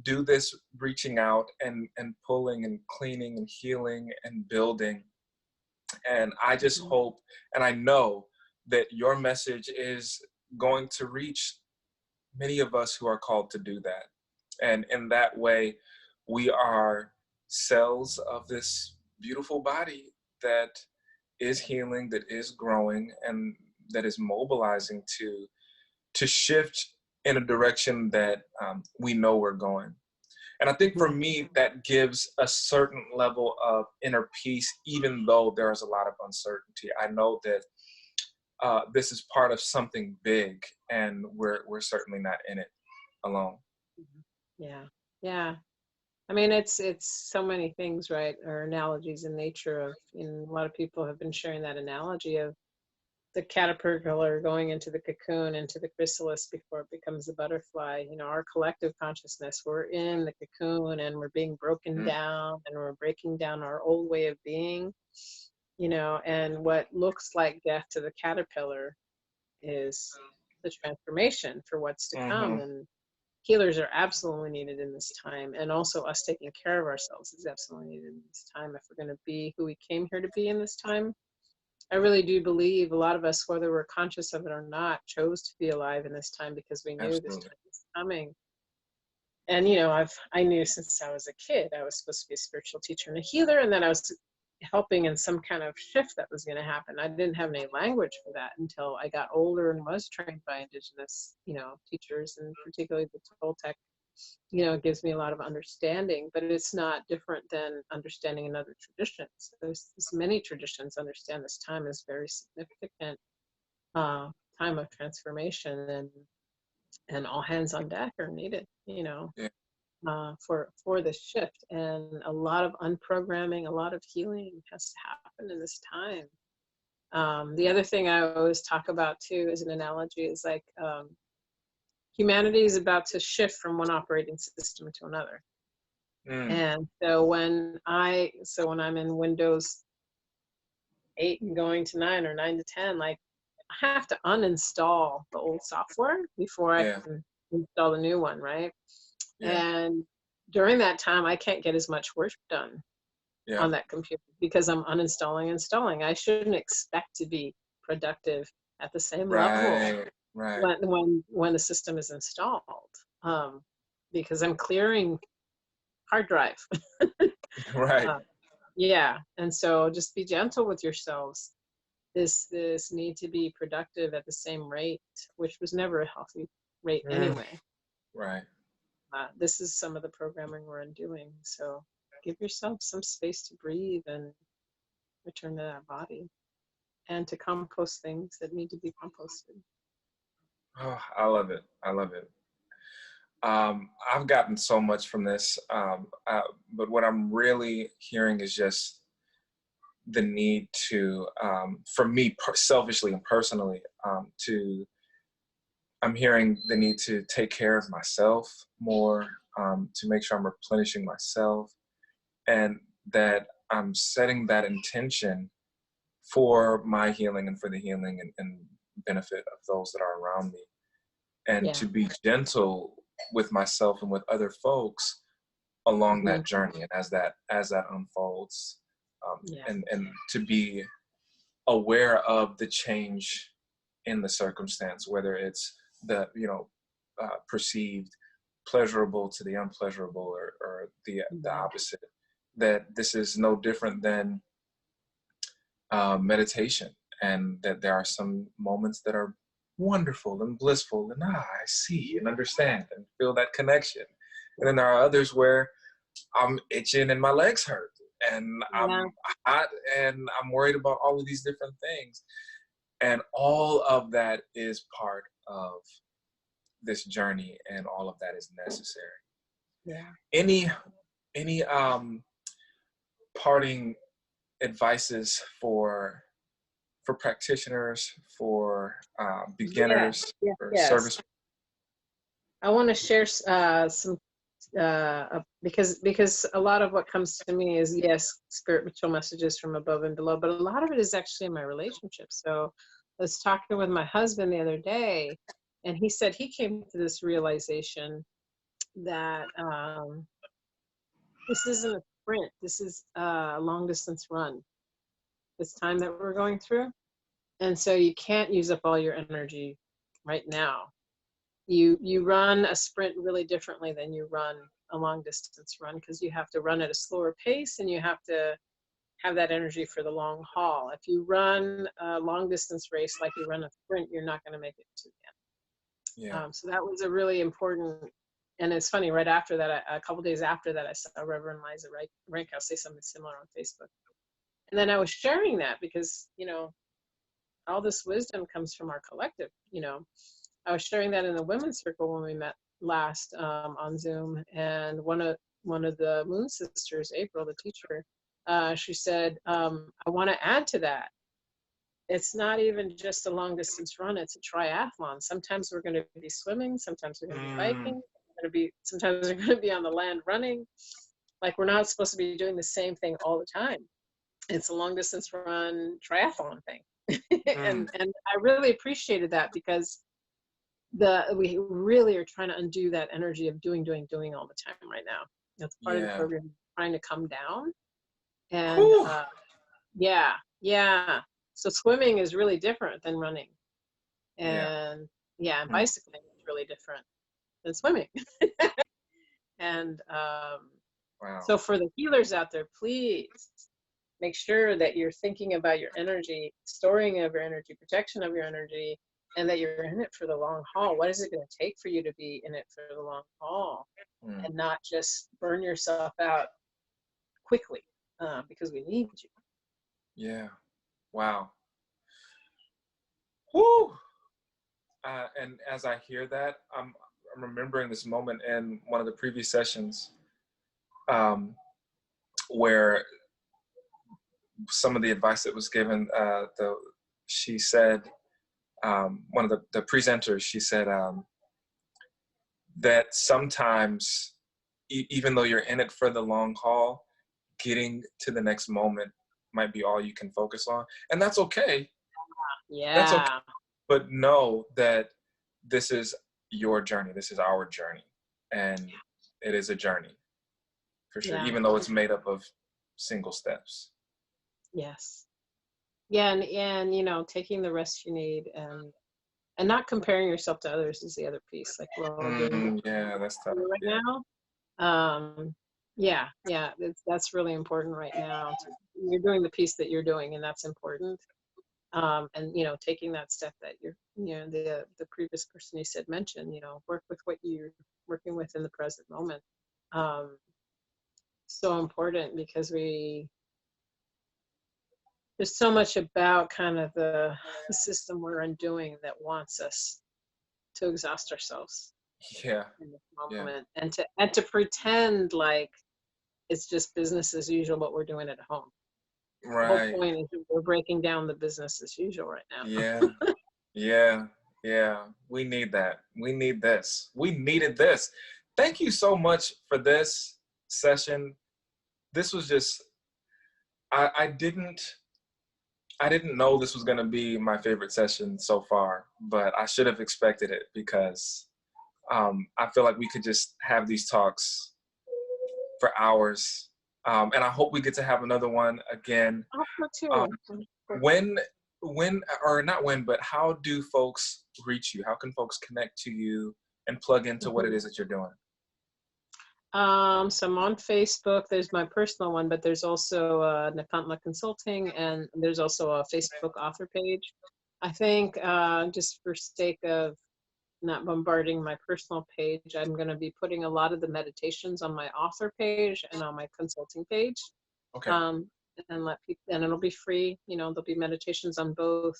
do this reaching out and pulling and cleaning and healing and building. And I just hope, and I know that your message is going to reach many of us who are called to do that. And in that way, we are cells of this beautiful body that is healing, that is growing, and that is mobilizing to shift in a direction that we know we're going. And I think for me, that gives a certain level of inner peace, even though there is a lot of uncertainty. I know that this is part of something big, and we're certainly not in it alone. Yeah. I mean, it's so many things, right? Or analogies in nature of, a lot of people have been sharing that analogy of the caterpillar going into the cocoon, into the chrysalis before it becomes a butterfly. You know, our collective consciousness, we're in the cocoon and we're being broken down, and we're breaking down our old way of being, you know, and what looks like death to the caterpillar is the transformation for what's to come. And healers are absolutely needed in this time, and also us taking care of ourselves is absolutely needed in this time if we're going to be who we came here to be in this time. I really do believe a lot of us, whether we're conscious of it or not, chose to be alive in this time because we knew this time was coming. And, you know, I knew since I was a kid I was supposed to be a spiritual teacher and a healer, and that I was helping in some kind of shift that was going to happen. I didn't have any language for that until I got older and was trained by indigenous, you know, teachers, and particularly the Toltec. You know, it gives me a lot of understanding, but it's not different than understanding in other traditions. There's many traditions understand this time as very significant time of transformation, and all hands on deck are needed, you know, for this shift. And a lot of unprogramming, a lot of healing has to happen in this time. The other thing I always talk about too as an analogy is like humanity is about to shift from one operating system to another. And so when I'm in Windows 8 and going to 9 or 9 to 10, like I have to uninstall the old software before I can install the new one, right? And during that time, I can't get as much work done on that computer because I'm uninstalling, installing. I shouldn't expect to be productive at the same level when the system is installed, because I'm clearing hard drive. Yeah, and so just be gentle with yourselves. This need to be productive at the same rate, which was never a healthy rate anyway. This is some of the programming we're undoing. So give yourself some space to breathe and return to that body, and to compost things that need to be composted. Oh, I love it. I love it. I've gotten so much from this, but what I'm really hearing is just the need to, for me selfishly and personally, I'm hearing the need to take care of myself more, to make sure I'm replenishing myself, and that I'm setting that intention for my healing and for the healing and benefit of those that are around me, and to be gentle with myself and with other folks along that journey, and as that unfolds, and to be aware of the change in the circumstance, whether it's the perceived pleasurable to the unpleasurable, or the opposite. That this is no different than meditation, and that there are some moments that are wonderful and blissful, and I see and understand and feel that connection, and then there are others where I'm itching and my legs hurt, and I'm hot, and I'm worried about all of these different things, and all of that is part of this journey, and all of that is necessary. Any parting advices for practitioners, for beginners, for service? I want to share some because a lot of what comes to me is spiritual messages from above and below, but a lot of it is actually in my relationship. So I was talking with my husband the other day, and he said he came to this realization that this isn't a sprint, this is a long distance run, this time that we're going through. And so you can't use up all your energy right now. You run a sprint really differently than you run a long distance run, because you have to run at a slower pace and you have to have that energy for the long haul. If you run a long distance race like you run a sprint, you're not going to make it to the end. So that was a really important, and it's funny, right after that, a couple days after that, I saw Reverend Liza Rankhouse say something similar on Facebook. And then I was sharing that because, all this wisdom comes from our collective. I was sharing that in the women's circle when we met last on Zoom, and one of the Moon Sisters, April, the teacher, she said, I want to add to that. It's not even just a long distance run, it's a triathlon. Sometimes we're going to be swimming, sometimes we're going to be biking, sometimes we're going to be on the land running. Like, we're not supposed to be doing the same thing all the time. It's a long distance run triathlon thing. and I really appreciated that, because we really are trying to undo that energy of doing all the time right now. That's part of the program, trying to come down. And so swimming is really different than running, and and bicycling is really different than swimming. And so for the healers out there, please make sure that you're thinking about your energy, storing of your energy, protection of your energy, and that you're in it for the long haul. What is it going to take for you to be in it for the long haul, and not just burn yourself out quickly, because we need you. Yeah. Wow. Woo. And as I hear that, I'm remembering this moment in one of the previous sessions, where some of the advice that was given, she said, one of the presenters, she said, that sometimes, even though you're in it for the long haul, getting to the next moment might be all you can focus on. And that's okay. That's okay. Yeah. But know that this is your journey. This is our journey. And it is a journey for sure, Yeah. even though it's made up of single steps. Yes. Yeah, and you know, taking the rest you need, and not comparing yourself to others is the other piece. Like we're all doing Yeah, that's tough. right Yeah. now. Yeah, yeah, that's really important right now. You're doing the piece that you're doing, and that's important. And you know, taking that step that the previous person you said mentioned, you know, work with what you're working with in the present moment. Um, so important because there's so much about kind of the system we're undoing that wants us to exhaust ourselves Yeah. in this Yeah. moment, and to pretend like it's just business as usual what we're doing at home. The whole Right. point is that we're breaking down the business as usual right now. Yeah. Yeah. Yeah. We need that. We need this. We needed this. Thank you so much for this session. This was just, I didn't know this was going to be my favorite session so far, but I should have expected it because I feel like we could just have these talks for hours. And I hope we get to have another one again. I hope so Um, too. when, or not when, but how do folks reach you? How can folks connect to you and plug into what it is that you're doing? So I'm on Facebook. There's my personal one, but there's also Nepantla Consulting, and there's also a Facebook author page. I think just for sake of not bombarding my personal page, I'm going to be putting a lot of the meditations on my author page and on my consulting page. Okay. And let people, and it'll be free. You know, there'll be meditations on both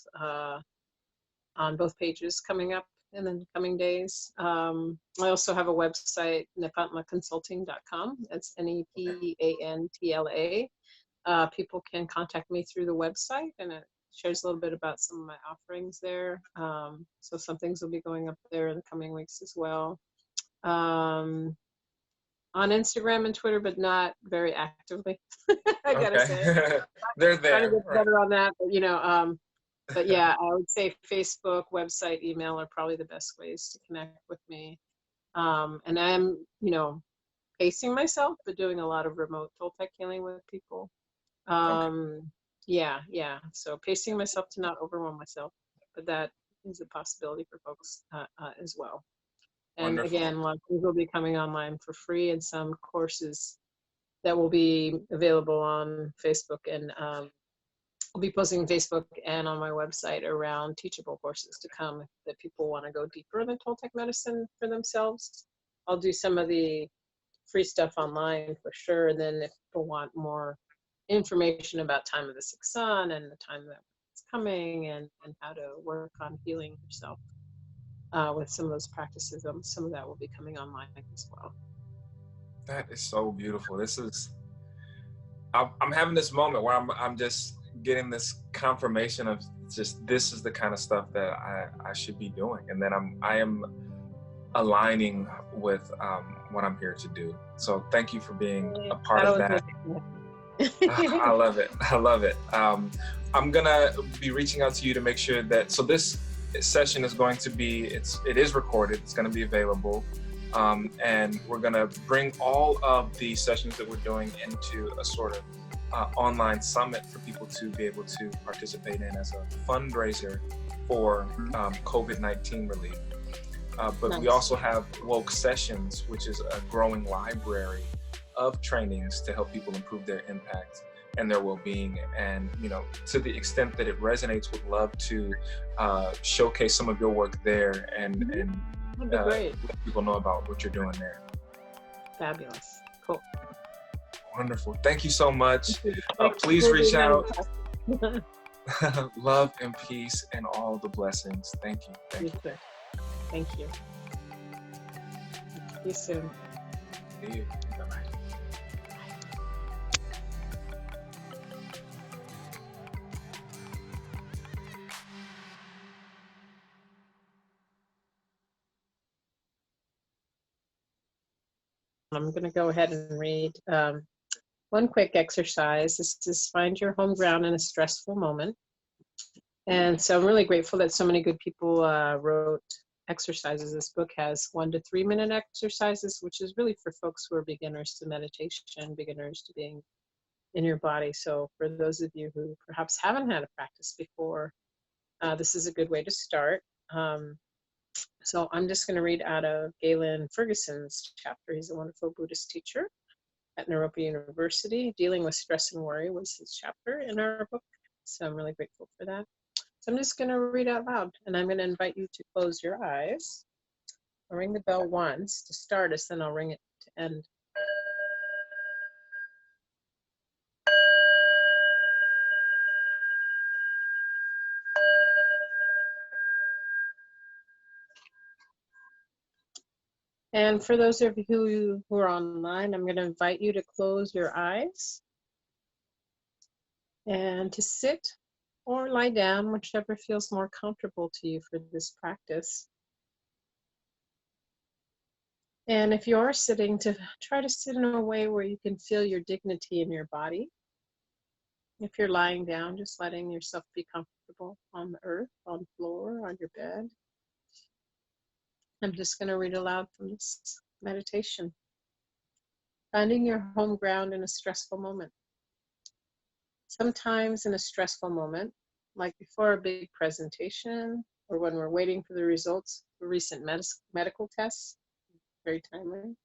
pages coming up in the coming days. I also have a website, nepantlaconsulting.com. That's Nepantla. People can contact me through the website, and it shares a little bit about some of my offerings there. So some things will be going up there in the coming weeks as well. On Instagram and Twitter, but not very actively. I gotta say, They're trying to there. get better on that. But but yeah, I would say Facebook, website, email are probably the best ways to connect with me. And I'm, pacing myself, but doing a lot of remote Toltec healing with people. Okay. Yeah. So pacing myself to not overwhelm myself, but that is a possibility for folks as well. And Wonderful. again, a lot of things will be coming online for free, and some courses that will be available on Facebook, and I'll be posting on Facebook and on my website around teachable courses to come that people want to go deeper in Toltec medicine for themselves. I'll do some of the free stuff online for sure. And then if people want more information about time of the sixth sun and the time that it's coming, and how to work on healing yourself with some of those practices, some of that will be coming online as well. That is so beautiful. I'm having this moment where I'm just getting this confirmation of just, this is the kind of stuff that I should be doing. And then I am aligning with what I'm here to do. So thank you for being a part of that. I love it. I love it. I'm gonna be reaching out to you to make sure that, so this session is going to be, it is recorded, it's gonna be available. And we're gonna bring all of the sessions that we're doing into a sort of online summit for people to be able to participate in as a fundraiser for COVID-19 relief. But nice. We also have Woke Sessions, which is a growing library of trainings to help people improve their impact and their well-being. And, to the extent that it resonates, would love to showcase some of your work there and let people know about what you're doing there. Fabulous. Cool. Wonderful. Thank you so much. Please reach out. Love and peace and all the blessings. Thank you. Thank you. Thank you. See you soon. See you. Bye-bye. I'm going to go ahead and read one quick exercise. This is find your home ground in a stressful moment. And so I'm really grateful that so many good people wrote exercises. This book has 1 to 3 minute exercises, which is really for folks who are beginners to meditation, beginners to being in your body. So for those of you who perhaps haven't had a practice before, this is a good way to start. So I'm just going to read out of Galen Ferguson's chapter. He's a wonderful Buddhist teacher at Naropa University. Dealing with stress and worry was his chapter in our book. So I'm really grateful for that. So I'm just going to read out loud, and I'm going to invite you to close your eyes. I'll ring the bell once to start us, then I'll ring it to end. And for those of you who are online, I'm going to invite you to close your eyes and to sit or lie down, whichever feels more comfortable to you for this practice. And if you are sitting, to try to sit in a way where you can feel your dignity in your body. If you're lying down, just letting yourself be comfortable on the earth, on the floor, on your bed. I'm just going to read aloud from this meditation. Finding your home ground in a stressful moment. Sometimes in a stressful moment, like before a big presentation or when we're waiting for the results of recent medical tests, very timely,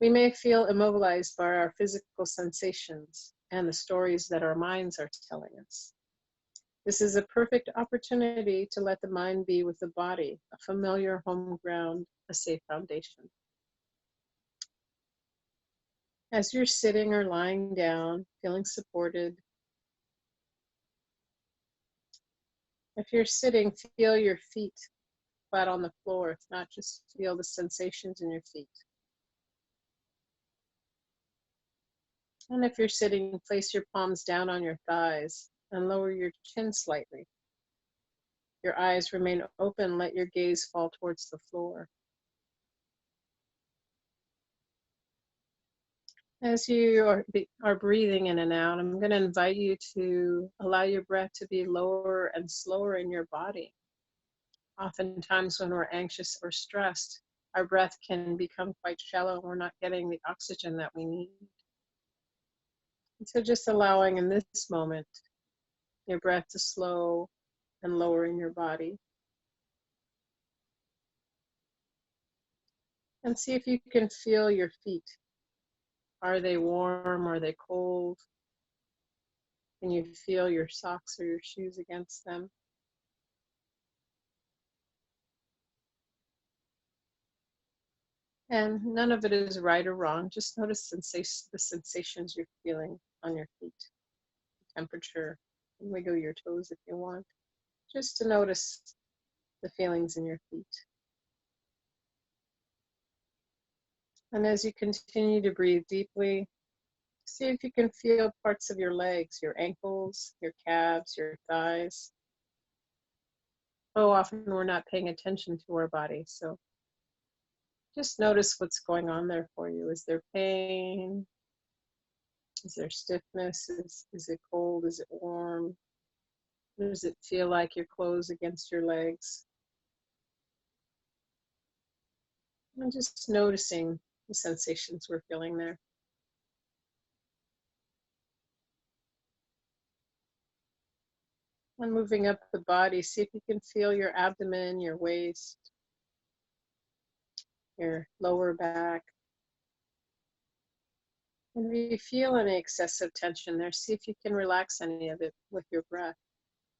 we may feel immobilized by our physical sensations and the stories that our minds are telling us. This is a perfect opportunity to let the mind be with the body, a familiar home ground, a safe foundation. As you're sitting or lying down, feeling supported, if you're sitting, feel your feet flat on the floor, if not, just feel the sensations in your feet. And if you're sitting, place your palms down on your thighs and lower your chin slightly. Your eyes remain open, let your gaze fall towards the floor. As you are breathing in and out, I'm going to invite you to allow your breath to be lower and slower in your body. Oftentimes when we're anxious or stressed, our breath can become quite shallow and we're not getting the oxygen that we need. And so just allowing in this moment your breath to slow and lower in your body. And see if you can feel your feet. Are they warm? Are they cold? Can you feel your socks or your shoes against them? And none of it is right or wrong. Just notice the sensations you're feeling on your feet, the temperature, and wiggle your toes if you want. Just to notice the feelings in your feet. And as you continue to breathe deeply, see if you can feel parts of your legs, your ankles, your calves, your thighs. So often we're not paying attention to our body, so just notice what's going on there for you. Is there pain? Is there stiffness? Is it cold? Is it warm? Does it feel like your clothes against your legs? And just noticing the sensations we're feeling there. And moving up the body, see if you can feel your abdomen, your waist, your lower back. And if you feel any excessive tension there, see if you can relax any of it with your breath,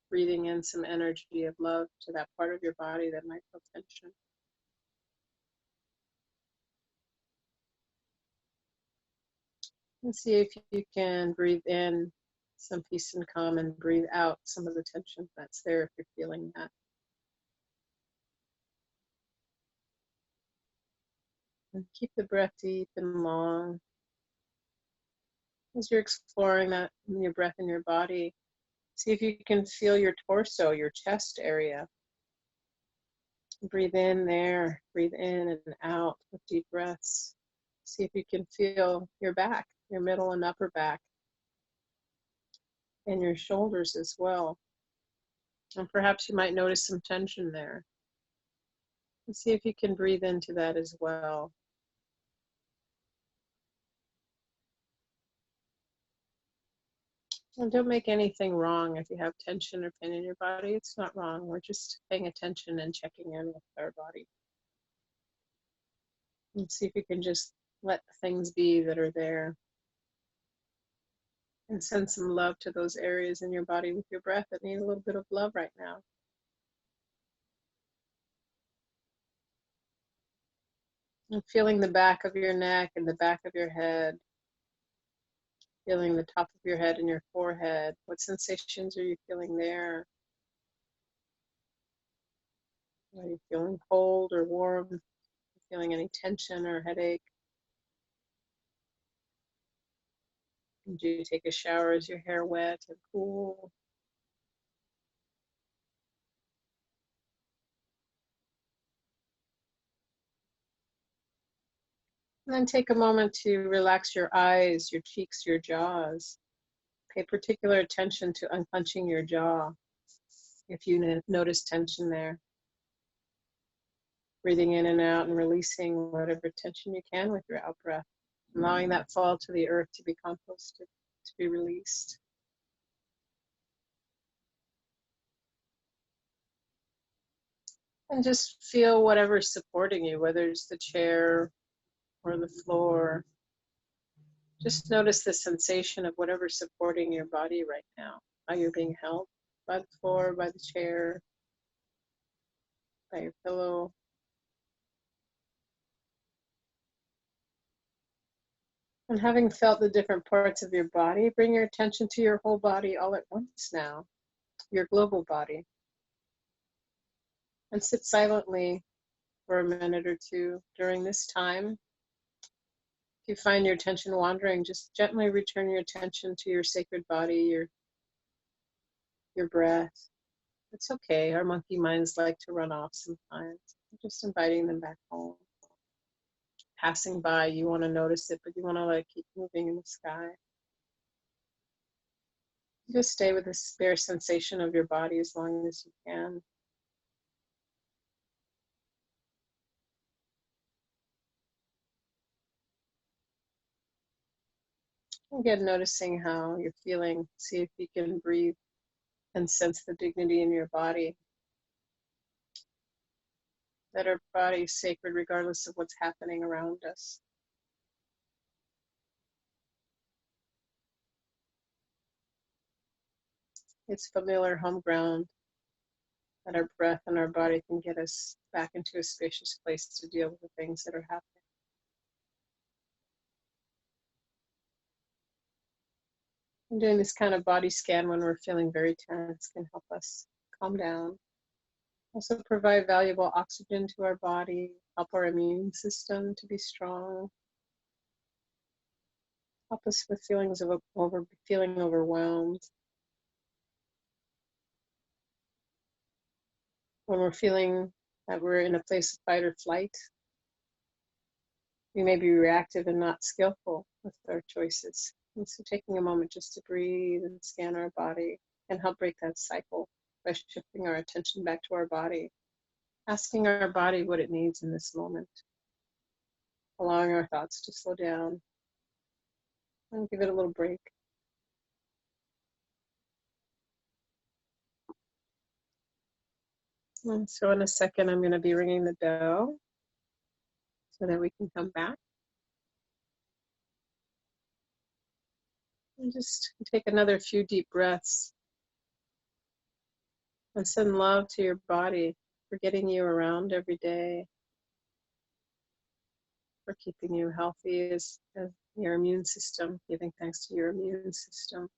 breathing in some energy of love to that part of your body that might feel tension. And see if you can breathe in some peace and calm and breathe out some of the tension that's there if you're feeling that. And keep the breath deep and long. As you're exploring that in your breath in your body, see if you can feel your torso, your chest area. Breathe in there, breathe in and out with deep breaths. See if you can feel your back, your middle and upper back, and your shoulders as well. And perhaps you might notice some tension there. And see if you can breathe into that as well. And don't make anything wrong if you have tension or pain in your body. It's not wrong. We're just paying attention and checking in with our body. And see if you can just let things be that are there. And send some love to those areas in your body with your breath that need a little bit of love right now. And feeling the back of your neck and the back of your head. Feeling the top of your head and your forehead. What sensations are you feeling there? Are you feeling cold or warm? Are you feeling any tension or headache? Do you take a shower? Is your hair wet and cool? And then take a moment to relax your eyes, your cheeks, your jaws. Pay particular attention to unclenching your jaw if you notice tension there. Breathing in and out and releasing whatever tension you can with your out breath. Allowing that fall to the earth to be composted, to be released. And just feel whatever's supporting you, whether it's the chair or the floor. Just notice the sensation of whatever's supporting your body right now. How you're being held by the floor, by the chair, by your pillow. And having felt the different parts of your body, bring your attention to your whole body all at once now, your global body. And sit silently for a minute or two during this time. If you find your attention wandering, just gently return your attention to your sacred body, your breath. It's okay. Our monkey minds like to run off sometimes. Just inviting them back home. Passing by, you want to notice it, but you want to let it keep moving in the sky. Just stay with this bare sensation of your body as long as you can. Again, noticing how you're feeling. See if you can breathe and sense the dignity in your body. That our body is sacred regardless of what's happening around us. It's familiar home ground that our breath and our body can get us back into a spacious place to deal with the things that are happening. And doing this kind of body scan when we're feeling very tense can help us calm down. Also provide valuable oxygen to our body, help our immune system to be strong, help us with feelings of feeling overwhelmed. When we're feeling that we're in a place of fight or flight, we may be reactive and not skillful with our choices. And so taking a moment just to breathe and scan our body can help break that cycle by shifting our attention back to our body, asking our body what it needs in this moment, allowing our thoughts to slow down and give it a little break. And so in a second, I'm going to be ringing the bell so that we can come back. And just take another few deep breaths and send love to your body for getting you around every day, for keeping you healthy as your immune system, giving thanks to your immune system.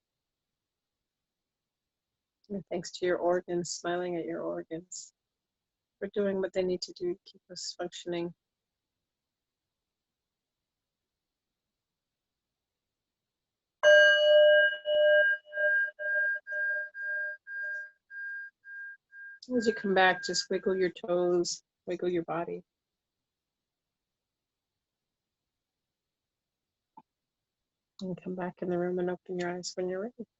And thanks to your organs, smiling at your organs, for doing what they need to do to keep us functioning. As you come back, just wiggle your toes, wiggle your body. And come back in the room and open your eyes when you're ready.